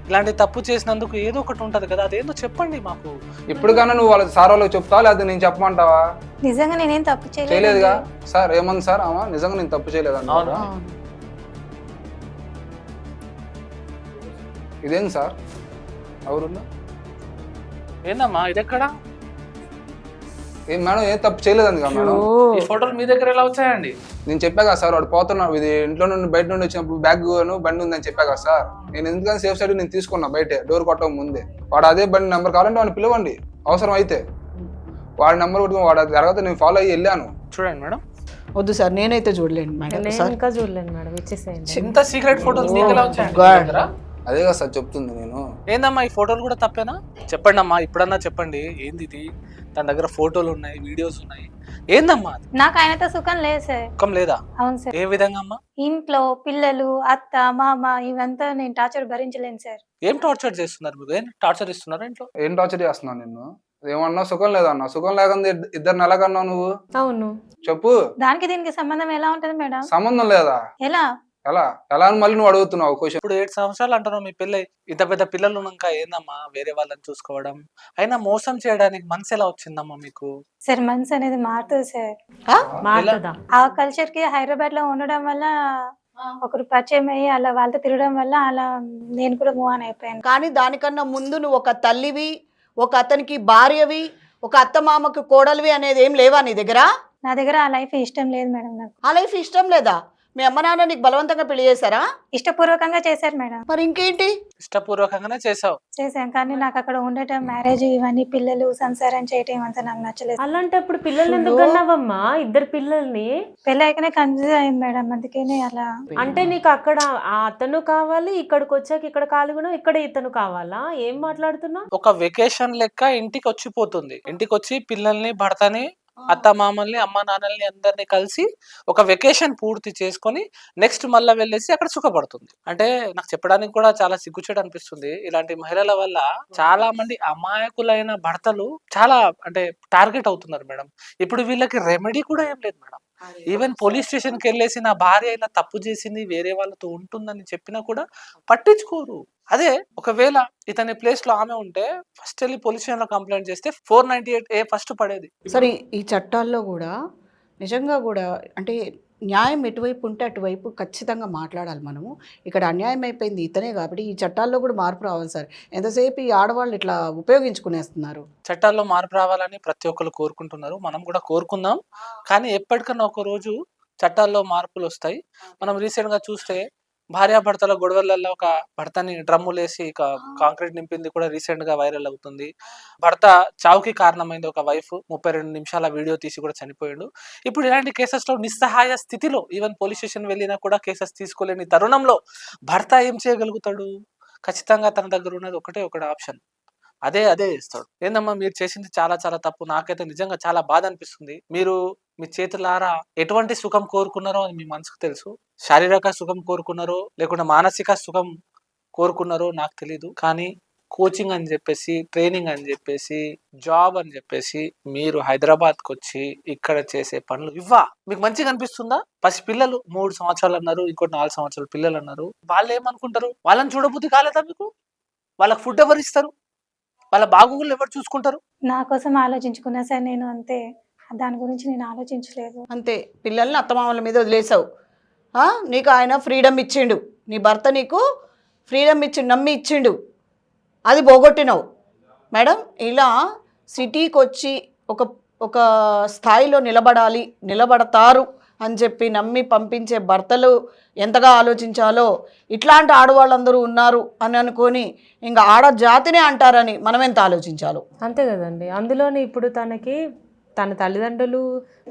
ఇలాంటి తప్పు చేసినందుకు ఏదో ఒకటి ఉంటుంది కదా, అదేందో చెప్పండి మాకు. ఇప్పుడు కన్నా నువ్వు వాళ్ళ సార్ వాళ్ళకి చెప్తావా లేదా నేను చెప్పమంటావా? నిజంగా నేనేం తప్పు చేయలేదుగా సార్. ఏమంది సార్? అమ్మా నిజంగా నేను తప్పు చేయలేదన్నా. ఇదేంది సార్? ఎవరున్నా ఏందమ్మా ఇది ఎక్కడా? ఏం మేడం ఏం తప్పు చేయలేదండి కదా మేడం. ఈ ఫోటోలు మీ దగ్గర ఎలా వచ్చాయండి? నేను చెప్పా కదా సార్ వాడు పోతున్నాడు, ఇది ఇంట్లో నుండి బయట నుండి వచ్చినప్పుడు బ్యాగ్ బండి ఉందని చెప్పా కదా సార్. నేను ఎందుకని సేఫ్ సైడ్ నేను తీసుకున్నా బయట డోర్ కొట్టక ముందే. వాడు అదే బండి నెంబర్ కావాలంటే వాడిని పిలవండి అవసరం అయితే. వాడి నెంబర్ కొట్టుకుని వాడు తర్వాత నేను ఫాలో అయ్యి వెళ్ళాను. చూడండి మేడం. వద్దు సార్, నేనైతే చూడలేను మేడం. నేను ఇంకా చూడలేను మేడం, ఇచ్చేసేయండి. ఇంత సీక్రెట్ ఫోటోలు మీకు ఎలా వచ్చాయండి God. మీ దగ్గర? అదే కదా సార్ చెప్తుంది నేను. ఏందమ్మా ఈ ఫోటోలు కూడా తప్పేనా? చెప్పండి అమ్మా, ఇప్పుడన్నా చెప్పండి ఏంది ఇది? తన దగ్గర ఫోటోలు ఉన్నాయి, వీడియోస్ ఉన్నాయి, ఏందమ్మా? నాకు ఆయనతో సుఖం లేదు సార్. సుఖం లేదా? అవును సార్. ఏ విధంగా అమ్మా? ఇంట్లో పిల్లలు, అత్త, మామ ఇవంతా నేను టార్చర్ భరించలేను సార్. ఏం టార్చర్ చేస్తున్నారు మీకు? ఏం టార్చర్ ఇస్తున్నారు ఇంట్లో? ఏం టార్చర్ చేస్తున్నావు నిన్ను? ఏమన్నా సుఖం లేదన్నా? సుఖం లేకుండా ఇద్దరిని ఎలా కన్నావు నువ్వు? అవును. చెప్పు. దానికి దీనికి సంబంధం ఎలా ఉంటది మేడం? సంబంధం లేదా? ఎలా ఎలా ఎలా అని మళ్ళీ నువ్వు అడుగుతున్నావు క్వశ్చన్. ఇప్పుడు 7 సంవత్సరాలు అంటున్నావు మీ పిల్ల, ఇంత పెద్ద పిల్లలు ఉన్నాక ఏందమ్మా వేరే వాళ్ళని చూసుకోవడం? అయినా మోసం చేయడానికి మనసు ఎలా వచ్చిందమ్మా మీకు? సార్ మనసు అనేది మారుతుంది సార్. మారుతుందా? ఆ కల్చర్ కి హైదరాబాద్ లో ఉండడం వల్ల ఒకరు పరిచయం అయ్యి అలా వాళ్ళతో తిరగడం వల్ల అలా నేను కూడా మూవ్ ఆన్ అయిపోయాను. కానీ దానికన్నా ముందు నువ్వు ఒక తల్లివి, ఒక అతనికి భార్యవి, ఒక అత్తమామకు కోడలివి అనేది ఏం లేవా నీ దగ్గర? నా దగ్గర ఆ లైఫ్ ఇష్టం లేదు మేడం. నాకు ఆ లైఫ్ ఇష్టం లేదా? మీ అమ్మ నాన్న నీకు బలవంతంగా పెళ్లి చేశారా? ఇష్టపూర్వకంగా చేశారు మేడం. మరి ఇంకేంటి? ఇష్టపూర్వకంగానే చేసావు. చేశాం, కానీ నాకు అక్కడ ఉండటం, మ్యారేజ్, ఇవన్నీ పిల్లలు, సంసారం చేయటం ఇవంతా నాకు నచ్చలేదు. అలాంటప్పుడు పిల్లల్ని ఎందుకు కన్నావమ్మా? 2 పిల్లల్ని. పెళ్ళి అయికనే కన్ఫ్యూజ్ అయింది మేడం, అందుకనే అలా. అంటే నీకు అక్కడ ఆ అతను కావాలి, ఇక్కడికి వచ్చాక ఇక్కడ కాలుగుణం, ఇక్కడ ఇతను కావాలా? ఏం మాట్లాడుతున్నా? ఒక వెకేషన్ లెక్క ఇంటికి వచ్చిపోతుంది. ఇంటికి వచ్చి పిల్లల్ని, భర్తని, అత్త మామల్ని, అమ్మ నాన్నల్ని అందరినీ కలిసి ఒక వెకేషన్ పూర్తి చేసుకొని నెక్స్ట్ మళ్ళీ వెళ్ళేసి అక్కడ సుఖపడుతుంది. అంటే నాకు చెప్పడానికి కూడా చాలా సిగ్గుచేటు అనిపిస్తుంది. ఇలాంటి మహిళల వల్ల చాలా మంది అమాయకులైన భర్తలు చాలా అంటే టార్గెట్ అవుతున్నారు మేడం. ఇప్పుడు వీళ్ళకి రెమెడీ కూడా ఏం లేదు మేడం. ఈవెన్ పోలీస్ స్టేషన్ కి వెళ్ళేసి నా భార్య ఇలా తప్పు చేసింది, వేరే వాళ్ళతో ఉంటుందని చెప్పినా కూడా పట్టించుకోరు. అదే ఒకవేళ ఇతని ప్లేస్ లో ఆమె ఉంటే ఫస్ట్ వెళ్ళి పోలీస్ స్టేషన్ లో కంప్లైంట్ చేస్తే 498A ఫస్ట్ పడేది. సరే, ఈ చట్టాల్లో కూడా నిజంగా కూడా అంటే న్యాయం ఎటువైపు ఉంటే అటువైపు ఖచ్చితంగా మాట్లాడాలి మనము. ఇక్కడ అన్యాయం అయిపోయింది ఇతనే కాబట్టి ఈ చట్టాల్లో కూడా మార్పు రావాలి సార్. ఎంతసేపు ఈ ఆడవాళ్ళు ఇట్లా ఉపయోగించుకునేస్తున్నారు. చట్టాల్లో మార్పు రావాలని ప్రతి ఒక్కరు కోరుకుంటున్నారు, మనం కూడా కోరుకుందాం. కానీ ఎప్పటికన్నా ఒక రోజు చట్టాల్లో మార్పులు వస్తాయి. మనం రీసెంట్ గా చూస్తే భార్యాభర్తల గొడవలలో ఒక భర్తని డ్రమ్ములేసి కాంక్రీట్ నింపింది కూడా రీసెంట్ గా వైరల్ అవుతుంది. భర్త చావుకి కారణమైంది ఒక వైఫ్, 32 నిమిషాల వీడియో తీసి కూడా చనిపోయాడు. ఇప్పుడు ఇలాంటి కేసెస్ లో నిస్సహాయ స్థితిలో ఈవెన్ పోలీస్ స్టేషన్ వెళ్ళినా కూడా కేసెస్ తీసుకోలేని తరుణంలో భర్త ఏం చేయగలుగుతాడు? ఖచ్చితంగా తన దగ్గర ఉన్నది ఒకటే ఆప్షన్, అదే ఇస్తాడు. ఏందమ్మా మీరు చేసింది చాలా చాలా తప్పు. నాకైతే నిజంగా చాలా బాధ అనిపిస్తుంది. మీరు మీ చేతులారా ఎటువంటి సుఖం కోరుకున్నారో అని మీ మనసుకు తెలుసు. శారీరక సుఖం కోరుకున్నారో లేకుంటే మానసిక సుఖం కోరుకున్నారో నాకు తెలీదు. కానీ కోచింగ్ అని చెప్పేసి, ట్రైనింగ్ అని చెప్పేసి, జాబ్ అని చెప్పేసి మీరు హైదరాబాద్కి వచ్చి ఇక్కడ చేసే పనులు ఇవ్వా మీకు మంచిగా అనిపిస్తుందా? పసి పిల్లలు 3 సంవత్సరాలు అన్నారు, ఇంకోటి 4 సంవత్సరాల పిల్లలు అన్నారు. వాళ్ళు ఏమనుకుంటారు? వాళ్ళని చూడబుద్ధి కాలేదా మీకు? వాళ్ళకి ఫుడ్ ఎవరు ఇస్తారు? వాళ్ళ బాగోగులు ఎవరు చూసుకుంటారు? నా కోసం ఆలోచించుకున్నా సార్ నేను, అంతే. దాని గురించి నేను ఆలోచించలేదు. అంతే, పిల్లల్ని అత్తమామల మీద వదిలేసావు. నీకు ఆయన ఫ్రీడమ్ ఇచ్చిండు, నీ భర్త నీకు ఫ్రీడమ్ ఇచ్చిండు, నమ్మి ఇచ్చిండు, అది పోగొట్టినావు. మేడం, ఇలా సిటీకి వచ్చి ఒక స్థాయిలో నిలబడతారు అని చెప్పి నమ్మి పంపించే భర్తలు ఎంతగా ఆలోచించాలో, ఇట్లాంటి ఆడవాళ్ళందరూ ఉన్నారు అని అనుకొని ఇంకా ఆడ జాతినే అంటారని మనం ఎంత ఆలోచించాలో. అంతే కదండి. అందులోని ఇప్పుడు తనకి తన తల్లిదండ్రులు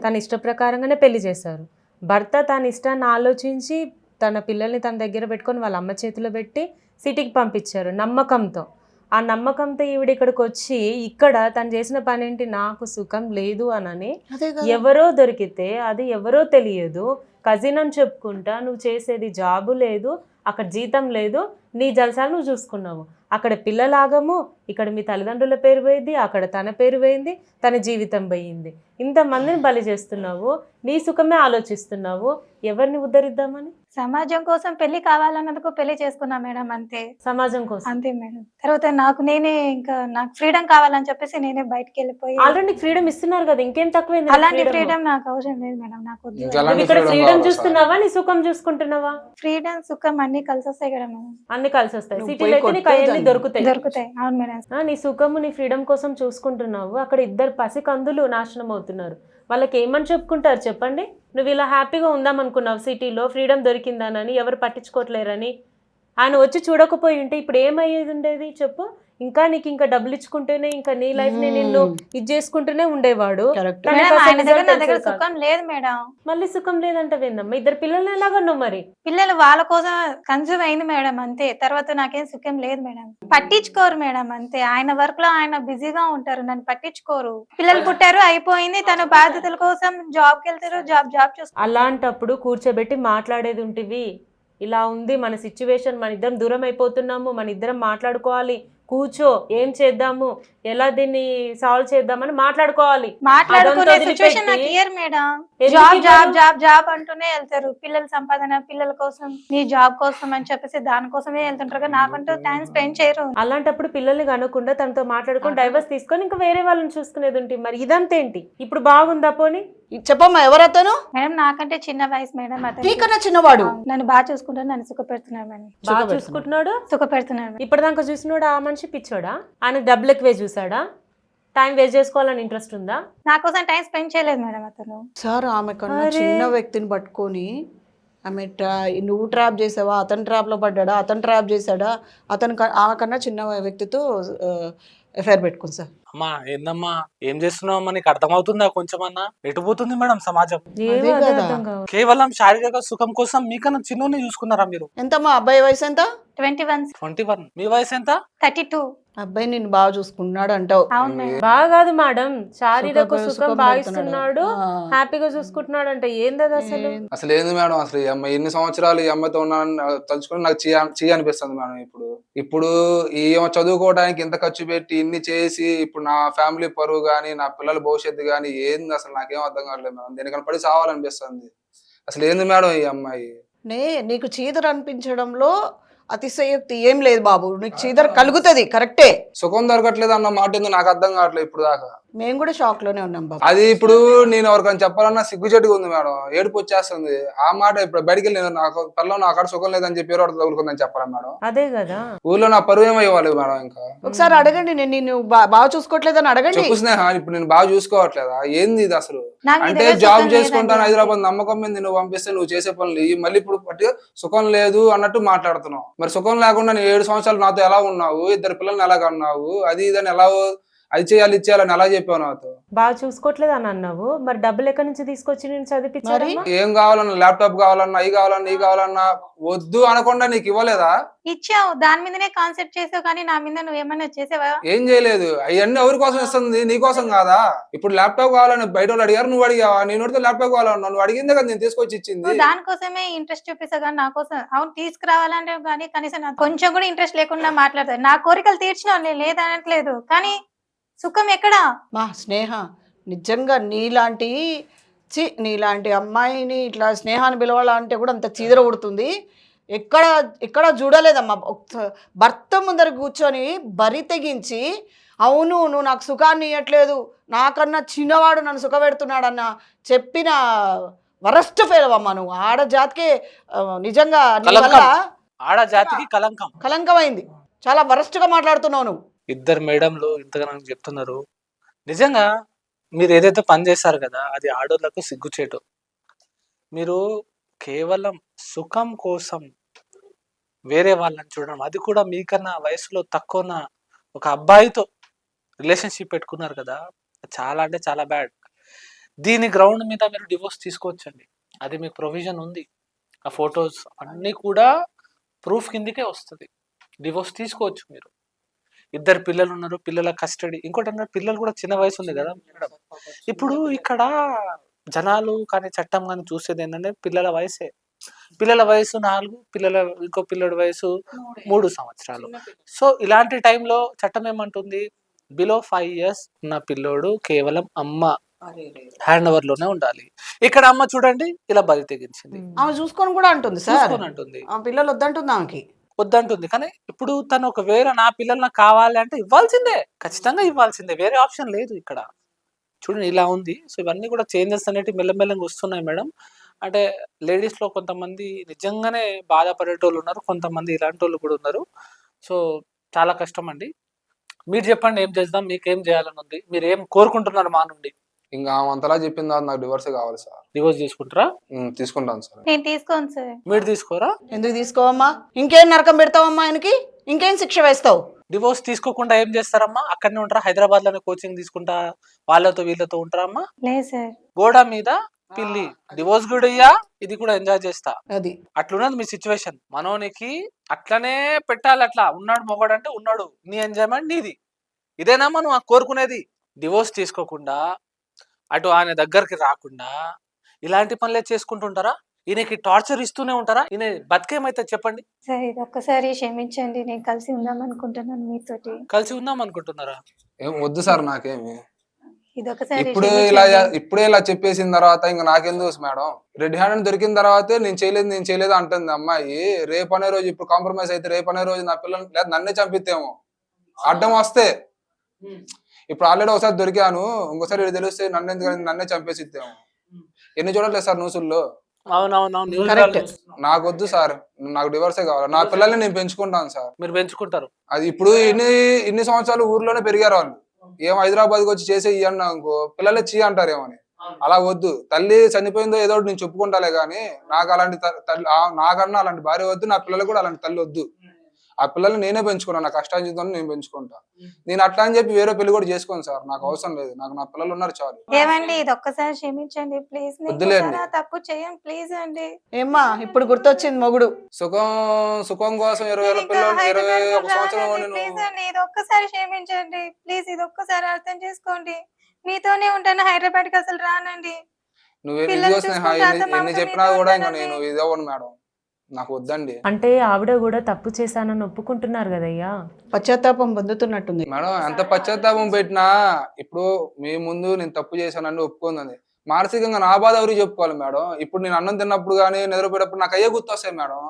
తన ఇష్ట ప్రకారంగానే పెళ్లి చేశారు. భర్త తన ఇష్టాన్ని ఆలోచించి తన పిల్లల్ని తన దగ్గర పెట్టుకొని వాళ్ళ అమ్మ చేతిలో పెట్టి సిటీకి పంపించారు నమ్మకంతో. ఆ నమ్మకంతో ఈవిడ ఇక్కడికి వచ్చి ఇక్కడ తను చేసిన పని ఏంటి? నాకు సుఖం లేదు అనని ఎవరో దొరికితే అది ఎవరో తెలియదు కజిన్ అని చెప్పుకుంటా నువ్వు చేసేది జాబు లేదు, అక్కడ జీతం లేదు, నీ జలసాలు నువ్వు చూసుకున్నావు. అక్కడ పిల్లలాగము, ఇక్కడ మీ తల్లిదండ్రుల పేరు పోయింది, అక్కడ తన పేరు పోయింది, తన జీవితం పోయింది. ఇంతమందిని బలి చేస్తున్నావు, నీ సుఖమే ఆలోచిస్తున్నావు, ఎవరిని ఉద్ధరిద్దామని? సమాజం కోసం పెళ్లి కావాలన్నందుకు పెళ్లి చేసుకున్నా మేడం, అంతే. సమాజం కోసం అంతే మేడం. తర్వాత నాకు ఫ్రీడమ్ కావాలని చెప్పేసి నేనే బయటకు వెళ్ళిపోయి. ఆల్రెడీ ఫ్రీడమ్ ఇస్తున్నారు కదా, ఇంకేం తక్కువైంది? అలాంటి ఫ్రీడమ్ నాకు అవసరం లేదు మేడం. నాకు ఇక్కడ ఫ్రీడమ్ చూస్తున్నావా, నీ సుఖం చూసుకుంటున్నావా? ఫ్రీడమ్ సుఖం అన్ని కలిసి వస్తాయి కదా మేడం. అన్ని కలిసి వస్తాయి. నువ్వు సిటీలో పోయి అయితే నీకు కొట్టేదాన్ని. అవన్నీ దొరుకుతాయి. దొరుకుతాయి. అవును మేడం. నీ సుఖము నీ ఫ్రీడమ్ కోసం చూసుకుంటున్నావు, అక్కడ ఇద్దరు పసికందులు నాశనం అవుతున్నారు. వాళ్ళకి ఏమని చెప్పుకుంటారు చెప్పండి? నువ్వు ఇలా హ్యాపీగా ఉందామనుకున్నావు సిటీలో, ఫ్రీడమ్ దొరికిందానని, ఎవరు పట్టించుకోవట్లేరని. ఆయన వచ్చి చూడకపోయి ఉంటే ఇప్పుడు ఏమయ్యేది ఉండేది చెప్పు? ఇంకా నీకు ఇంకా డబ్బులు ఇచ్చుకుంటూనే, ఇంకా నీ లైఫ్ ని నిన్ను ఇది చేసుకుంటూనే ఉండేవాడు. కరెక్ట్. తనకి మేడం అసలు ఆయన దగ్గర నా result దగ్గర తెలిసేది కాదు. సుఖం లేదు మేడం. మళ్ళీ సుఖం లేదంటే విందమ్మా, ఇద్దరు పిల్లల్ని ఎలాగన్నావు మరి? పిల్లలు వాళ్ళ కోసం కన్జ్యూమ్ అయింది మేడం అంతే. తర్వాత నాకేం సుఖం లేదు మేడం. పట్టించుకోరు మేడం అంతే. ఆయన వర్క్ లో ఆయన బిజీగా ఉంటారు, నన్ను పట్టించుకోరు. పిల్లలు పుట్టారు, అయిపోయింది. తన బాధ్యతల కోసం జాబ్కి వెళ్తారు, జాబ్ చూస్తారు. అలాంటప్పుడు కూర్చోబెట్టి మాట్లాడేది ఉంటివి. ఇలా ఉంది మన సిచ్యువేషన్, మన ఇద్దరం దూరం అయిపోతున్నాము, మన ఇద్దరం మాట్లాడుకోవాలి, కూర్చో ఏం చేద్దాము, ఎలా దీన్ని సాల్వ్ చేద్దామని మాట్లాడుకోవాలి. మాట్లాడుకునే అదంతా సిచ్యువేషన్ నాకు వదిలిపెట్టి ఇయర్ మేడం. ఎందుకు జాబ్ జాబ్ ఇవ్వరు? జాబ్ జాబ్ అంటూనే వెళ్తారు. పిల్లల సంపాదన, పిల్లల కోసం, నీ జాబ్ కోసం అని చెప్పేసి దానికోసమే వెళ్తుంటారు కానీ నాకంటూ టైం స్పెండ్ చేయరు. అలాంటప్పుడు పిల్లల్ని కనుక్కుండా తనతో మాట్లాడుకొని డైవర్స్ తీసుకొని ఇంకా వేరే వాళ్ళని చూసుకునేది ఉంటే మరి ఇదంతేంటి? ఇప్పుడు బాగుందా పోనీ? చెప్పమ్మా, ఎవరతను? మేడం నాకంటే చిన్న వయసు మేడం. అతను నీకన్నా చిన్నవాడు. నన్ను బాగా చూసుకుంటారు, నన్ను సుఖపెడుతున్నారు మేడం. బాగా చూసుకుంటున్నాడు. సుఖపెడుతున్నారు మేడం. ఇప్పటిదాకా చూసినోడు ఆ మనిషి పిచ్చోడా? ఆయనకు డబ్బులు ఎక్కువే చూసాడా? టైం వేస్ట్ చేసుకోవాలని ఇంట్రెస్ట్ ఉందా? నా కోసం టైం స్పెండ్ చేయలేదు మేడం అతను. సార్ ఆమె కన్నా చిన్న వ్యక్తిని పట్టుకొని ఆమె నువ్వు ట్రాప్ చేసావా, అతను ట్రాప్లో పడ్డాడా, అతను ట్రాప్ చేశాడా, ఆమె కన్నా చిన్న వ్యక్తితో ఎఫ్ఐఆర్ పెట్టుకుంది సార్. అమ్మా ఏందమ్మా, ఏం చేస్తున్నావమ్మా? నీకు అర్థమవుతుందా కొంచెమన్నా? ఎటు పోతుంది మేడం సమాజం? ఏమో అదే అదే కదా. అర్థం కాదు. కేవలం శారీరక సుఖం కోసం మీకన్నా చిన్నోని చూసుకున్నారా మీరు? ఎంతమ్మా అబ్బాయి వయసు ఎంత? 21, 21. మీ వయసు ఎంత? 32. అబ్బాయి నిన్ను బాగా చూసుకుంటున్నాడు అంటావు. అవును మేడం. బాగా కాదు మేడం, శారీరక సుఖం సుఖం భావిస్తున్నాడు, ఆ. హ్యాపీగా చూసుకుంటున్నాడు అంటే ఏంది అది అసలు? అసలు ఏంది మేడం, అసలు ఈ అమ్మాయి ఎన్ని సంవత్సరాలు ఈ అమ్మాయితో ఉన్నానని తలుచుకుని నాకు చెయ్యి అనిపిస్తుంది మేడం. ఇప్పుడు ఈ చదువుకోవడానికి ఇంత ఖర్చు పెట్టి ఇన్ని చేసి ఇప్పుడు నా ఫ్యామిలీ పరువు గానీ, నా పిల్లల భవిష్యత్తు గానీ ఏంది అసలు నాకేం అర్థం కావట్లేదు మేడం. దేనికన్నా పడి సావాలనిపిస్తుంది. అసలు ఏంది మేడం ఈ అమ్మాయి? నీకు చీదర అనిపించడంలో అతిశయోక్తి ఏం లేదు బాబు. నీకు చీదర కలుగుతుంది, కరెక్టే. సుఖం దొరకట్లేదు అన్న మాట ఏందో నాకు అర్థం కావట్లేదు ఇప్పుడు దాకా. మేము కూడా షాక్ లోనే ఉన్నాం బాబు. అది ఇప్పుడు నేను ఎవరికైనా చెప్పాలన్నా సిగ్గుచెట్టుగా ఉంది మేడం, ఏడుపు వచ్చేస్తుంది. ఆ మాట ఇప్పుడు బయటికి వెళ్ళి నాకు పిల్లలు నా అక్కడ సుఖం లేదని చెప్పి ఎవరు తగులుకుందని చెప్పాలా మేడం? అదే కదా. ఊళ్ళో నా పరువు ఏమయ్యేవాళ్ళు మేడం? ఇంకా ఒకసారి అడగండి, నేను నిన్ను బాగా చూసుకోవట్లేదని అడగండి. చెప్పు స్నేహ, ఇప్పుడు నేను బాగా చూసుకోవట్లేదా? ఏంది ఇది అసలు? నాకు నీ అంటే దగ్గర జాబ్ సుఖం చేసుకుంటాను లేదండి. హైదరాబాద్ నమ్మకం మీద నువ్వు పంపిస్తే నువ్వు చేసే పనులు మళ్ళీ ఇప్పుడు పట్టి సుఖం లేదు అన్నట్టు మాట్లాడుతున్నావు. మరి సుఖం లేకుండా నేను 7 సంవత్సరాలు నాతో ఎలా ఉన్నావు, 2 పిల్లల్ని ఎలా కన్నావు, అది ఇదని ఎలా అది చేయాలి ఇది చేయాలని ఎలా చెప్పావు నాతో? బాగా చూసుకోవట్లేదు అని అన్నావు, మరి డబ్బులు ఎక్కడి నుంచి తీసుకొచ్చి నేను చదివించారమ్మా? ఏం కావాలన్నా, ల్యాప్టాప్ కావాలన్నా, అవి కావాలన్నా, ఈ కావాలన్నా వద్దు అనకుండా నీకు ఇవ్వలేదా? ఇచ్చావు, దాని మీదనే కాన్సెప్ట్ చేసావు కానీ నా మీద నువ్వేమన్నా చేసావా? ఏం చేయలేదు. అవన్నీ ఎవరి కోసం ఇస్తుంది? నీ కోసం కాదా? ఇప్పుడు ల్యాప్టాప్ కావాలని బయట వాళ్ళు అడిగారు, నువ్వు అడిగావా? నేను అడిగితే ల్యాప్టాప్ కావాలన్నా, నువ్వు అడిగిందే కదా నేను తీసుకొచ్చి ఇచ్చింది. నువ్వు దానికోసమే ఇంట్రెస్ట్ చూపిస్తావు కానీ నా కోసం అవును తీసుకురావాలంటే కానీ కనీసం నాకు కొంచెం కూడా ఇంట్రెస్ట్ లేకుండా మాట్లాడతావు. నా కోరికలు తీర్చినావు, నేను లేదనట్లేదు కానీ సుఖం ఎక్కడా? మా స్నేహ, నిజంగా నీలాంటి అమ్మాయిని ఇట్లా స్నేహాన్ని పిలవాలంటే కూడా అంత చీదర ఉడుతుంది. ఎక్కడ చూడలేదమ్మా. భర్త ముందర కూర్చొని బరి తెగించి అవును నువ్వు నాకు సుఖాన్ని ఇవ్వట్లేదు, నాకన్నా చిన్నవాడు నన్ను సుఖపెడుతున్నాడన్న చెప్పిన వరస్ట్ ఫెయిల్ అమ్మా నువ్వు. ఆడజాతికే నిజంగా నీ వల్ల ఆడజాతికి కలంకం. కలంకమైంది. చాలా వరస్ట్గా మాట్లాడుతున్నావు నువ్వు. ఇద్దరు మేడంలు ఇంతగా చెప్తున్నారు. నిజంగా మీరు ఏదైతే పని చేస్తారు కదా అది ఆడోళ్ళకు సిగ్గుచేటు. మీరు కేవలం సుఖం కోసం వేరే వాళ్ళని చూడడం, అది కూడా మీకన్నా వయసులో తక్కువ ఒక అబ్బాయితో రిలేషన్షిప్ పెట్టుకున్నారు కదా, చాలా అంటే చాలా బ్యాడ్. దీని గ్రౌండ్ మీద మీరు డివోర్స్ తీసుకోవచ్చండి, అది మీకు ప్రొవిజన్ ఉంది. ఆ ఫొటోస్ అన్నీ కూడా ప్రూఫ్ కిందకే వస్తుంది. డివోర్స్ తీసుకోవచ్చు మీరు. 2 పిల్లలు ఉన్నారు, పిల్లల కస్టడీ. ఇంకోటి అన్నారు, పిల్లలు కూడా చిన్న వయసు ఉంది కదా మేడం. ఇప్పుడు ఇక్కడ జనాలు కానీ చట్టం కానీ చూసేది ఏంటంటే పిల్లల వయసే. పిల్లల వయసు 4, ఇంకో పిల్లడి వయసు 3 సంవత్సరాలు. సో ఇలాంటి టైంలో చట్టం ఏమంటుంది, బిలో 5 years ఉన్న పిల్లోడు కేవలం అమ్మ హ్యాండ్ ఓవర్ లోనే ఉండాలి. ఇక్కడ అమ్మ చూడండి ఇలా బలి తెగించింది. ఆమె చూసుకొని కూడా అంటుంది సార్, చూసుకొని అంటుంది, ఆ పిల్లలు వద్దంటుంది ఆమెకి. వద్దంటుంది. కానీ ఇప్పుడు తను ఒకవేళ నా పిల్లలు నాకు కావాలి అంటే ఇవ్వాల్సిందే, ఖచ్చితంగా ఇవ్వాల్సిందే, వేరే ఆప్షన్ లేదు ఇక్కడ. చూడండి ఇలా ఉంది. సో ఇవన్నీ కూడా చేంజెస్ అనేవి మెల్లమెల్లగా వస్తున్నాయి మేడం. అంటే లేడీస్ లో కొంతమంది నిజంగానే బాధపడేటోళ్ళు ఉన్నారు, కొంతమంది ఇలాంటి వాళ్ళు కూడా ఉన్నారు. సో చాలా కష్టం అండి. మీరు చెప్పండి ఏం చేద్దాం, మీకేం చేయాలని ఉంది, మీరు ఏం కోరుకుంటున్నారు మా నుండి? ఇంకా ఆమె అంతలా చెప్పిన తర్వాత నాకు డివోర్స్ కావాలి సార్. డివోర్స్ తీసుకుంటారా? తీసుకుంటాను సార్. నేను తీసుకోను సార్. మీరు తీసుకోరా? ఎందుకు తీసుకోవమ్మా? ఇంకేం నరకం పెడతావమ్మా ఆయనకి? ఇంకేం శిక్ష వేస్తావు? డివోర్స్ తీసుకోకుండా ఏం చేస్తారమ్మా? అక్కడనే ఉంటారా? హైదరాబాద్ లోనే కోచింగ్ తీసుకుంటా వాళ్ళతో వీళ్ళతో ఉంటారమ్మా? లేదు సార్. గోడ మీద పిల్లి, డివోర్స్ కూడా ఇయ్యా, ఇది కూడా ఎంజాయ్ చేస్తా, అది అట్లున్నది మీ సిచ్యువేషన్. మనోనికి అట్లనే పెట్టాలి, అట్లా ఉన్నాడు మొగడు అంటే ఉన్నాడు, నీ ఎంజాయ్మెంట్ నీది. ఇదేనా మనం కోరుకునేది? డివోర్స్ తీసుకోకుండా అటు ఆయన దగ్గరికి రాకుండా ఇలాంటి పనులే చేసుకుంటుంటారా? ఈయనకి టార్చర్ ఇస్తూనే ఉంటారా? ఈయన బతికేమైతే చెప్పండి. సార్ ఇది ఒక్కసారి క్షమించండి, నేను కలిసి ఉందాం అనుకుంటున్నాను మీతోటి. కలిసి ఉందాం అనుకుంటున్నారా? ఏం వద్దు సార్ నాకేమి. ఇది ఒకసారి ఇప్పుడే ఇలా చెప్పేసిన తర్వాత ఇంకా నాకెందుకు మేడం? రెడ్ హ్యాండ్ దొరికిన తర్వాతే నేను చేయలేదు అంటుంది అమ్మాయి. రేపు అనే రోజు ఇప్పుడు కాంప్రమైజ్ అయితే రేపు అనే రోజు నా పిల్లలు లేదా నన్నే చంపితేమో అడ్డం వస్తే. ఇప్పుడు ఆల్రెడీ ఒకసారి దొరికాను, ఇంకోసారి ఇది తెలిస్తే నన్నే చంపేసిద్దాము. ఎన్ని చూడట్లేదు సార్ న్యూసుల్లో. అవునవునవును, కరెక్ట్. నాకు వద్దు సార్, నాకు డివోర్సే కావాలి. నా పిల్లల్ని నేను పెంచుకుంటాను సార్. మీరు పెంచుకుంటారు. అది ఇప్పుడు ఇన్ని సంవత్సరాలు ఊర్లోనే పెరిగారు వాళ్ళు. ఏం హైదరాబాద్కి వచ్చి చేసే ఇయ్యన్నా అనుకో పిల్లలే చీ అంటారేమని. అలా వద్దు. తల్లి చనిపోయిందో ఏదో ఒకటి నేను చెప్పుకుంటాలే గానీ నాకు అలాంటి నాకన్నా అలాంటి భార్య వద్దు, నా పిల్లలు కూడా అలాంటి తల్లి వద్దు. ఆ పిల్లల్ని నేనే పెంచుకున్నాను, నా కష్టార్జితం నేను పెంచుకుంటా. నేను అట్లా అని చెప్పి వేరే పెళ్లి కూడా చేసుకోను సార్, నాకు అవసరం లేదు. నాకు నా పిల్లలు ఉన్నారు చాలు. ఏమండి ఇది ఒక్కసారి క్షమించండి ప్లీజ్. వద్దులేండి. తప్పు చేయండి ప్లీజ్ అండి. ఏమ్మా ఇప్పుడు గుర్తొచ్చింది మొగుడు? సుఖం కోసం 20,000 పిల్లలు 21 సంవత్సరం ప్లీజ్ అండి ఇది ఒక్కసారి క్షమించండి ప్లీజ్. ఇది ఒక్కసారి అర్థం చేసుకోండి. మీతోనే ఉంటాను, హైదరాబాద్ కి అసలు రానండి. ఎన్ని చెప్పినా కూడా ఇంకా నేను ఇదవ్వను మేడం, నాకు వద్దండి. అంటే ఆవిడ కూడా తప్పు చేశానని ఒప్పుకుంటున్నారు కదయ్యా. పశ్చాత్తాపం పొందుతున్నట్టుంది మేడం. ఎంత పశ్చాత్తాపం పెట్టినా ఇప్పుడు మీ ముందు నేను తప్పు చేశానని ఒప్పుకుందని మానసికంగా నా బాధ ఎవరికి చెప్పుకోవాలి మేడం? ఇప్పుడు నేను అన్నం తిన్నప్పుడు కానీ నిద్రపోయేటప్పుడు నాకు అయ్యే గుర్తొస్తాయి మేడం.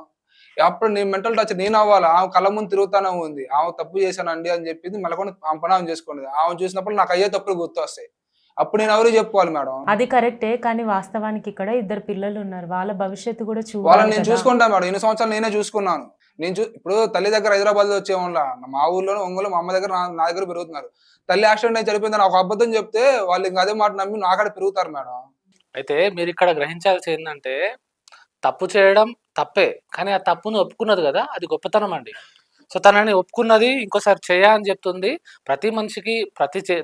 అప్పుడు నేను మెంటల్ టచ్ నేను అవ్వాలి. ఆమె కళ్ళ ముందు తిరుగుతానే ఉంది, ఆమె తప్పు చేశానండి అని చెప్పింది, మళ్ళీ ఆమె పని ఆమె చేసుకునేది. ఆమె చూసినప్పుడు నాకు అయ్యే తప్పులు గుర్తొస్తాయి. అప్పుడు నేను ఎవరికి చెప్పుకోవాలి మేడం? అది కరెక్టే, కానీ వాస్తవానికి ఇక్కడ 2 పిల్లలు ఉన్నారు, వాళ్ళ భవిష్యత్తు కూడా వాళ్ళని నేను చూడాలి. చూసుకుంటా మేడం. ఇన్ని సంవత్సరాలు నేనే చూసుకున్నాను. ఇప్పుడు తల్లి దగ్గర హైదరాబాద్ లో వచ్చేవాళ్ళ మా ఊర్లోనే ఒంగోలు మా అమ్మ దగ్గర నా దగ్గర పెరుగుతున్నారు. తల్లి యాక్సిడెంట్ అయి చనిపోయిందని ఒక అబద్ధం చెప్తే వాళ్ళు ఇంకా అదే మాట నమ్మి నాకడ పెరుగుతారు మేడం. అయితే మీరు ఇక్కడ గ్రహించాల్సి ఏంటంటే తప్పు చేయడం తప్పే, కానీ ఆ తప్పును ఒప్పుకున్నది కదా, అది గొప్పతనం అండి. సో తనని ఒప్పుకున్నది, ఇంకోసారి చేయ అని చెప్తుంది. ప్రతి మనిషికి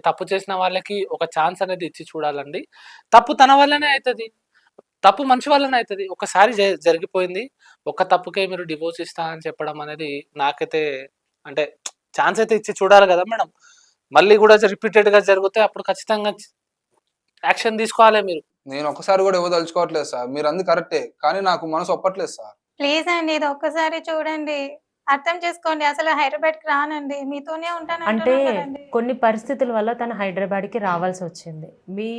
తప్పు చేసిన వాళ్ళకి ఒక ఛాన్స్ అనేది ఇచ్చి చూడాలండి. తప్పు తన వల్లనే అవుతుంది, తప్పు మనిషి వల్లనే అవుతుంది. ఒకసారి జరిగిపోయింది, ఒక్క తప్పుకే మీరు డివోర్స్ ఇస్తా అని చెప్పడం అనేది నాకైతే అంటే ఛాన్స్ అయితే ఇచ్చి చూడాలి కదా మేడం. మళ్ళీ కూడా రిపీటెడ్ గా జరిగితే అప్పుడు ఖచ్చితంగా యాక్షన్ తీసుకోవాలి మీరు. నేను ఒక్కసారి కూడా ఇవ్వదలుచుకోవట్లేదు సార్, మీరు అంది కరెక్టే, కానీ నాకు మనసు ఒప్పట్లేదు సార్. ప్లీజ్ అండి ఇది ఒక్కసారి చూడండి, అర్థం చేసుకోండి. అసలు హైదరాబాద్ కి రానండి, మీతోనే ఉంటాను అంటే అంటున్నాను కదండి. కొన్ని పరిస్థితుల వల్ల తను హైదరాబాద్కి రావాల్సి వచ్చింది. మీ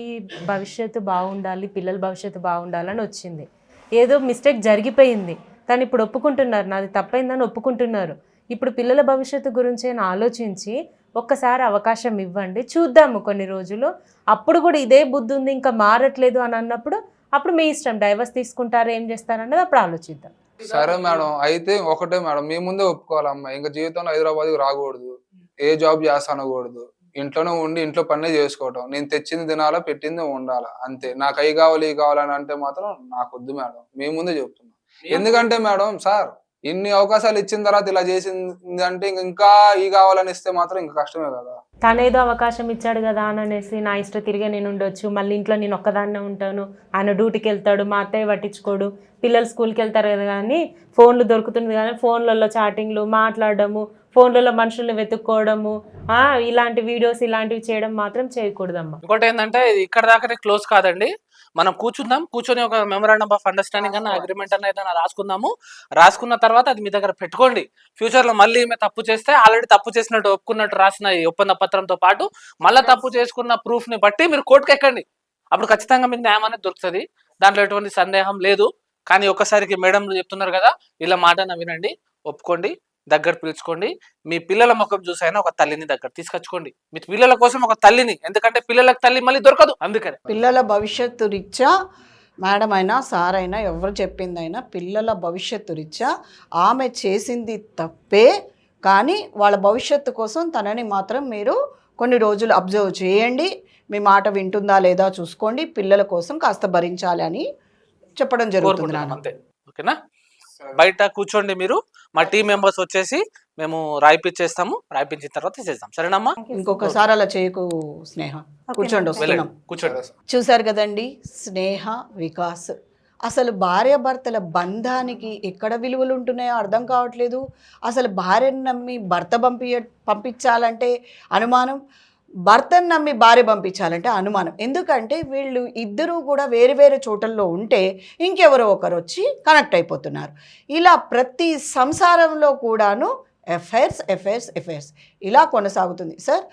భవిష్యత్తు బాగుండాలి, పిల్లల భవిష్యత్తు బాగుండాలని వచ్చింది. ఏదో మిస్టేక్ జరిగిపోయింది, తను ఇప్పుడు ఒప్పుకుంటున్నారు, నాది తప్పైందని ఒప్పుకుంటున్నారు. ఇప్పుడు పిల్లల భవిష్యత్తు గురించి ఆలోచించి ఒక్కసారి అవకాశం ఇవ్వండి, చూద్దాము కొన్ని రోజులు. అప్పుడు కూడా ఇదే బుద్ధి ఉంది ఇంకా మారట్లేదు అని అన్నప్పుడు అప్పుడు మీ ఇష్టం, డైవర్స్ తీసుకుంటారా ఏం చేస్తారన్నది అప్పుడు ఆలోచిద్దాం. సరే మేడం. అయితే ఒకటే మేడం, మీ ముందే ఒప్పుకోవాలి అమ్మాయి ఇంకా జీవితంలో హైదరాబాద్కి రాకూడదు, ఏ జాబ్ చేస్తానకూడదు, ఇంట్లోనే ఉండి ఇంట్లో పనే చేసుకోవటం, నేను తెచ్చింది తినాలా పెట్టింది ఉండాలా అంతే. నాకు అవి కావాలి ఇవి కావాలని అంటే మాత్రం నాకు వద్దు మేడం, మీ ముందే చెప్తున్నా. ఎందుకంటే మేడం సార్ ఇన్ని అవకాశాలు ఇచ్చిన తర్వాత ఇలా చేసింది అంటే ఇంకా ఈ కావాలని ఇస్తే మాత్రం ఇంకా కష్టమే కదా. తనేదో అవకాశం ఇచ్చాడు కదా అని అనేసి నా ఇష్టం తిరిగే నేను ఉండొచ్చు, మళ్ళీ ఇంట్లో నేను ఒక్కదాన్నే ఉంటాను, ఆయన డ్యూటీకి వెళ్తాడు, మా అత్తయ్య పట్టించుకోడు, పిల్లలు స్కూల్కి వెళ్తారు కదా, కానీ ఫోన్లు దొరుకుతుంది కానీ ఫోన్లలో చాటింగ్లు మాట్లాడము, ఫోన్లలో మనుషుల్ని వెతుక్కోవడము, ఇలాంటి వీడియోస్ ఇలాంటివి చేయడం మాత్రం చేయకూడదమ్మా. ఇంకోటి ఏంటంటే ఇక్కడ దాకానే క్లోజ్ కాదండి, మనం కూర్చొని ఒక మెమరాండమ్ ఆఫ్ అండర్స్టాండింగ్ అన్న అగ్రిమెంట్ అన్న ఏదైనా రాసుకున్న తర్వాత అది మీ దగ్గర పెట్టుకోండి. ఫ్యూచర్ లో మళ్ళీ ఈమె తప్పు చేస్తే ఆల్రెడీ తప్పు చేసినట్టు ఒప్పుకున్నట్టు రాసిన ఈ ఒప్పంద పత్రంతో పాటు మళ్ళీ తప్పు చేసుకున్న ప్రూఫ్ ని బట్టి మీరు కోర్టుకు ఎక్కండి. అప్పుడు ఖచ్చితంగా మీకు న్యాయం అనేది దొరుకుతుంది, దాంట్లో ఎటువంటి సందేహం లేదు. కానీ ఒక్కసారికి మేడం చెప్తున్నారు కదా, ఇలా మాట వినండి, ఒప్పుకోండి, దగ్గర పిలుచుకోండి. మీ పిల్లల ముఖం చూసైనా ఒక తల్లిని దగ్గర తీసుకొచ్చుకోండి, మీ పిల్లల కోసం ఒక తల్లిని. ఎందుకంటే పిల్లలకు తల్లి మళ్ళీ దొరకదు, అందుకని పిల్లల భవిష్యత్తు రీత్యా మేడం అయినా సార్ అయినా ఎవరు చెప్పిందైనా పిల్లల భవిష్యత్తు రీత్యా ఆమె చేసింది తప్పే, కానీ వాళ్ళ భవిష్యత్తు కోసం తనని మాత్రం మీరు కొన్ని రోజులు అబ్జర్వ్ చేయండి, మీ మాట వింటుందా లేదా చూసుకోండి, పిల్లల కోసం కాస్త భరించాలి అని చెప్పడం జరుగుతుంది కోరుకుంటున్నాం నాన్న. అంతే. ఓకేనా? బయట కూర్చోండి మీరు, మా టీం మెంబర్స్ వచ్చేసి మేము రాయిపించేస్తాము, రాయిపించిన తర్వాత చేద్దాం. సరేనమ్మా? ఇంకొకసారి అలా చేయకు స్నేహ, కూర్చోండి వెళ్ళండి, వస్తున్నాం. కూర్చోండి. చూశారు కదండి, స్నేహ వికాస్. అసలు భార్యాభర్తల బంధానికి ఎక్కడ విలువలు ఉంటున్నాయో అర్థం కావట్లేదు. అసలు భార్యను నమ్మి భర్త పంపించాలంటే అనుమానం, భర్తను నమ్మి భార్య పంపించాలంటే అనుమానం. ఎందుకంటే వీళ్ళు ఇద్దరూ కూడా వేరు వేరు చోటల్లో ఉంటే ఇంకెవరో ఒకరు వచ్చి కనెక్ట్ అయిపోతున్నారు. ఇలా ప్రతి సంసారంలో కూడాను ఎఫైర్స్ ఇలా కొనసాగుతుంది సార్.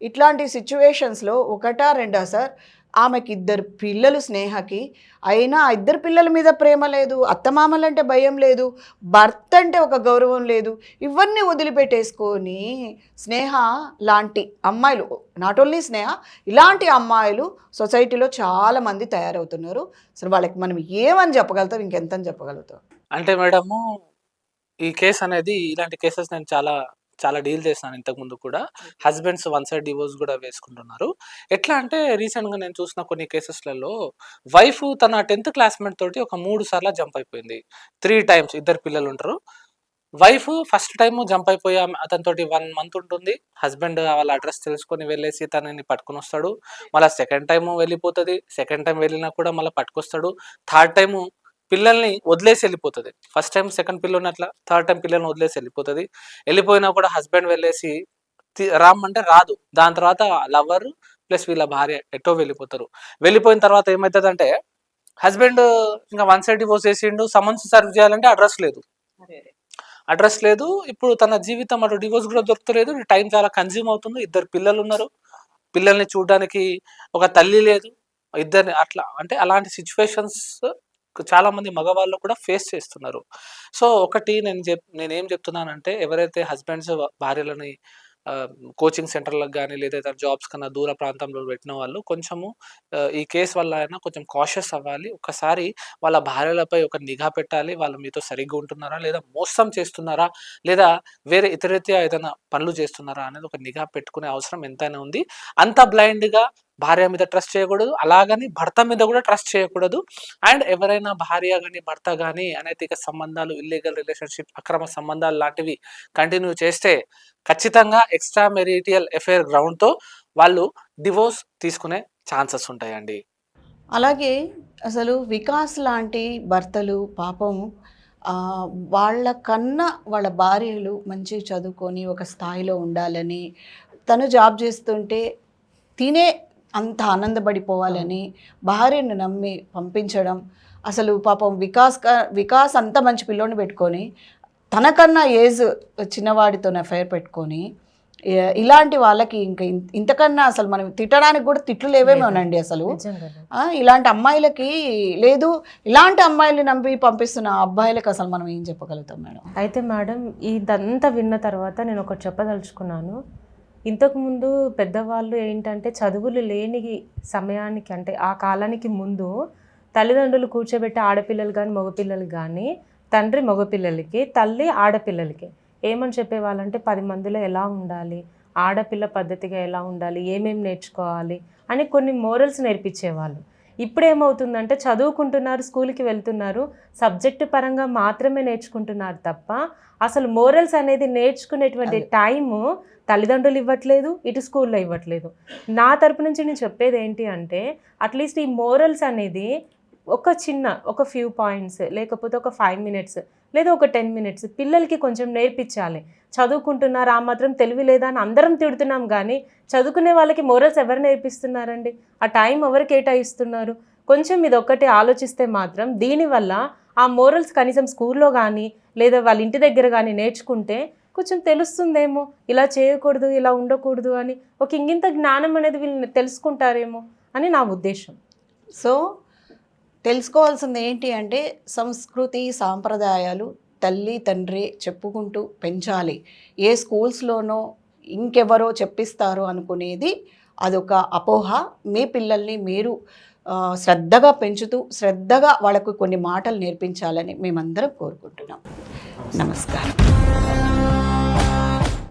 ఇట్లాంటి సిచ్యువేషన్స్లో ఒకటా రెండా సార్, ఆమెకి 2 పిల్లలు స్నేహకి, అయినా 2 పిల్లల మీద ప్రేమ లేదు, అత్తమామలంటే భయం లేదు, భర్త అంటే ఒక గౌరవం లేదు. ఇవన్నీ వదిలిపెట్టేసుకొని స్నేహ లాంటి అమ్మాయిలు, నాట్ ఓన్లీ స్నేహ, ఇలాంటి అమ్మాయిలు సొసైటీలో చాలామంది తయారవుతున్నారు. అసలు వాళ్ళకి మనం ఏమని చెప్పగలుగుతాం, ఇంకెంతని చెప్పగలుగుతాం? అంటే మేడము, ఈ కేసు అనేది, ఇలాంటి కేసెస్ నేను చాలా చాలా డీల్ చేశాను ఇంతకుముందు కూడా. హస్బెండ్స్ 1 సైడ్ డివోర్స్ కూడా వేసుకుంటున్నారు. ఎట్లా అంటే రీసెంట్గా నేను చూసిన కొన్ని కేసెస్లలో వైఫ్ తన 10th క్లాస్మేట్ తోటి ఒక 3 సార్లు జంప్ అయిపోయింది. 3 టైమ్స్. 2 పిల్లలు ఉంటారు. వైఫ్ ఫస్ట్ టైం జంప్ అయిపోయి అతనితోటి 1 మంత్ ఉంటుంది. హస్బెండ్ వాళ్ళ అడ్రస్ తెలుసుకొని వెళ్ళేసి తనని పట్టుకొని వస్తాడు. మళ్ళీ సెకండ్ టైం వెళ్ళిపోతుంది. సెకండ్ టైం వెళ్ళినా కూడా మళ్ళీ పట్టుకొస్తాడు. థర్డ్ టైము పిల్లల్ని వదిలేసి వెళ్ళిపోతుంది. ఫస్ట్ టైం సెకండ్ పిల్లల్ని అట్లా, థర్డ్ టైం పిల్లల్ని వదిలేసి వెళ్ళిపోతుంది. వెళ్ళిపోయినా కూడా హస్బెండ్ వెళ్ళేసి రామ్మంటే రాదు. దాని తర్వాత లవర్ ప్లస్ వీళ్ళ భార్య ఎటో వెళ్ళిపోతారు. వెళ్ళిపోయిన తర్వాత ఏమవుతుందంటే హస్బెండ్ ఇంకా 1 సైడ్ డివోర్స్ చేసిండు. సమన్స్ సర్వ్ చేయాలంటే అడ్రస్ లేదు. ఇప్పుడు తన జీవితం అటు డివోర్స్ కూడా దొరకలేదు. టైం చాలా కన్జ్యూమ్ అవుతుంది. 2 పిల్లలు ఉన్నారు. పిల్లల్ని చూడడానికి ఒక తల్లి లేదు. ఇద్దరిని అట్లా, అంటే అలాంటి సిచ్యువేషన్స్ చాలా మంది మగవాళ్ళు కూడా ఫేస్ చేస్తున్నారు. సో ఒకటి నేనేం చెప్తున్నానంటే, ఎవరైతే హస్బెండ్స్ భార్యలని కోచింగ్ సెంటర్లకు కానీ లేదా జాబ్స్ కన్నా దూర ప్రాంతంలో పెట్టిన వాళ్ళు కొంచెము ఈ కేసు వల్ల అయినా కొంచెం కాషియస్ అవ్వాలి. ఒకసారి వాళ్ళ భార్యలపై ఒక నిఘా పెట్టాలి. వాళ్ళు మీతో సరిగ్గా ఉంటున్నారా, లేదా మోసం చేస్తున్నారా, లేదా వేరే ఇతరరీత్యా ఏదైనా పనులు చేస్తున్నారా అనేది ఒక నిఘా పెట్టుకునే అవసరం ఎంతైనా ఉంది. అంత బ్లైండ్గా భార్య మీద ట్రస్ట్ చేయకూడదు, అలాగని భర్త మీద కూడా ట్రస్ట్ చేయకూడదు. అండ్ ఎవరైనా భార్య కానీ భర్త కానీ అనైతిక సంబంధాలు, ఇల్లీగల్ రిలేషన్షిప్, అక్రమ సంబంధాలు లాంటివి కంటిన్యూ చేస్తే ఖచ్చితంగా ఎక్స్ట్రా మెరిటియల్ ఎఫైర్ గ్రౌండ్తో వాళ్ళు డివోర్స్ తీసుకునే ఛాన్సెస్ ఉంటాయండి. అలాగే అసలు వికాస్ లాంటి భర్తలు పాపం వాళ్ళకన్నా వాళ్ళ భార్యలు మంచి చదువుకొని ఒక స్థాయిలో ఉండాలని, తను జాబ్ చేస్తుంటే తినే అంత ఆనందపడిపోవాలని భార్యను నమ్మి పంపించడం. అసలు పాపం వికాస్ అంత మంచి పిల్లోని పెట్టుకొని తనకన్నా ఏజ్ చిన్నవాడితో అఫైర్ పెట్టుకొని, ఇలాంటి వాళ్ళకి ఇంకా ఇంతకన్నా అసలు మనం తిట్టడానికి కూడా తిట్లు లేవేమోనండి అసలు. ఇలాంటి అమ్మాయిలకి లేదు, ఇలాంటి అమ్మాయిలు నమ్మి పంపిస్తున్న అబ్బాయిలకు అసలు మనం ఏం చెప్పగలుగుతాం మేడం? అయితే మేడం, ఇదంతా విన్న తర్వాత నేను ఒకటి చెప్పదలుచుకున్నాను. ఇంతకుముందు పెద్దవాళ్ళు ఏంటంటే చదువులు లేని సమయానికి, అంటే ఆ కాలానికి ముందు తల్లిదండ్రులు కూర్చోబెట్టి ఆడపిల్లలు కానీ మగపిల్లలు కానీ, తండ్రి మగపిల్లలకి, తల్లి ఆడపిల్లలకి ఏమని చెప్పేవాళ్ళంటే 10 మందిలో ఎలా ఉండాలి, ఆడపిల్ల పద్ధతిగా ఎలా ఉండాలి, ఏమేమి నేర్చుకోవాలి అని కొన్ని మోరల్స్ నేర్పించేవాళ్ళు. ఇప్పుడు ఏమవుతుందంటే చదువుకుంటున్నారు, స్కూల్కి వెళ్తున్నారు, సబ్జెక్టు పరంగా మాత్రమే నేర్చుకుంటున్నారు తప్ప అసలు మోరల్స్ అనేది నేర్చుకునేటువంటి టైము తల్లిదండ్రులు ఇవ్వట్లేదు, ఇటు స్కూల్లో ఇవ్వట్లేదు. నా తరపు నుంచి నేను చెప్పేది ఏంటి అంటే, అట్లీస్ట్ ఈ మోరల్స్ అనేది ఒక ఫ్యూ పాయింట్స్, లేకపోతే ఒక 5 minutes లేదా ఒక 10 minutes పిల్లలకి కొంచెం నేర్పించాలి. చదువుకుంటున్నారు, ఆ మాత్రం తెలివి లేదా అని అందరం తిడుతున్నాం కానీ చదువుకునే వాళ్ళకి మోరల్స్ ఎవరు నేర్పిస్తున్నారండి? ఆ టైం ఎవరు కేటాయిస్తున్నారు? కొంచెం ఇది ఒక్కటి ఆలోచిస్తే మాత్రం దీనివల్ల ఆ మోరల్స్ కనీసం స్కూల్లో కానీ లేదా వాళ్ళ ఇంటి దగ్గర కానీ నేర్చుకుంటే కొంచెం తెలుస్తుందేమో, ఇలా చేయకూడదు, ఇలా ఉండకూడదు అని ఒక ఇంగింత జ్ఞానం అనేది వీళ్ళు తెలుసుకుంటారేమో అని నా ఉద్దేశం. సో తెలుసుకోవాల్సింది ఏంటి అంటే, సంస్కృతి సాంప్రదాయాలు తల్లి తండ్రి చెప్పుకుంటూ పెంచాలి. ఏ స్కూల్స్లోనో ఇంకెవరో చెప్పిస్తారో అనుకునేది అదొక అపోహ. మీ పిల్లల్ని మీరు శ్రద్ధగా పెంచుతూ శ్రద్ధగా వాళ్ళకు కొన్ని మాటలు నేర్పించాలని మేమందరం కోరుకుంటున్నాం. నమస్కారం.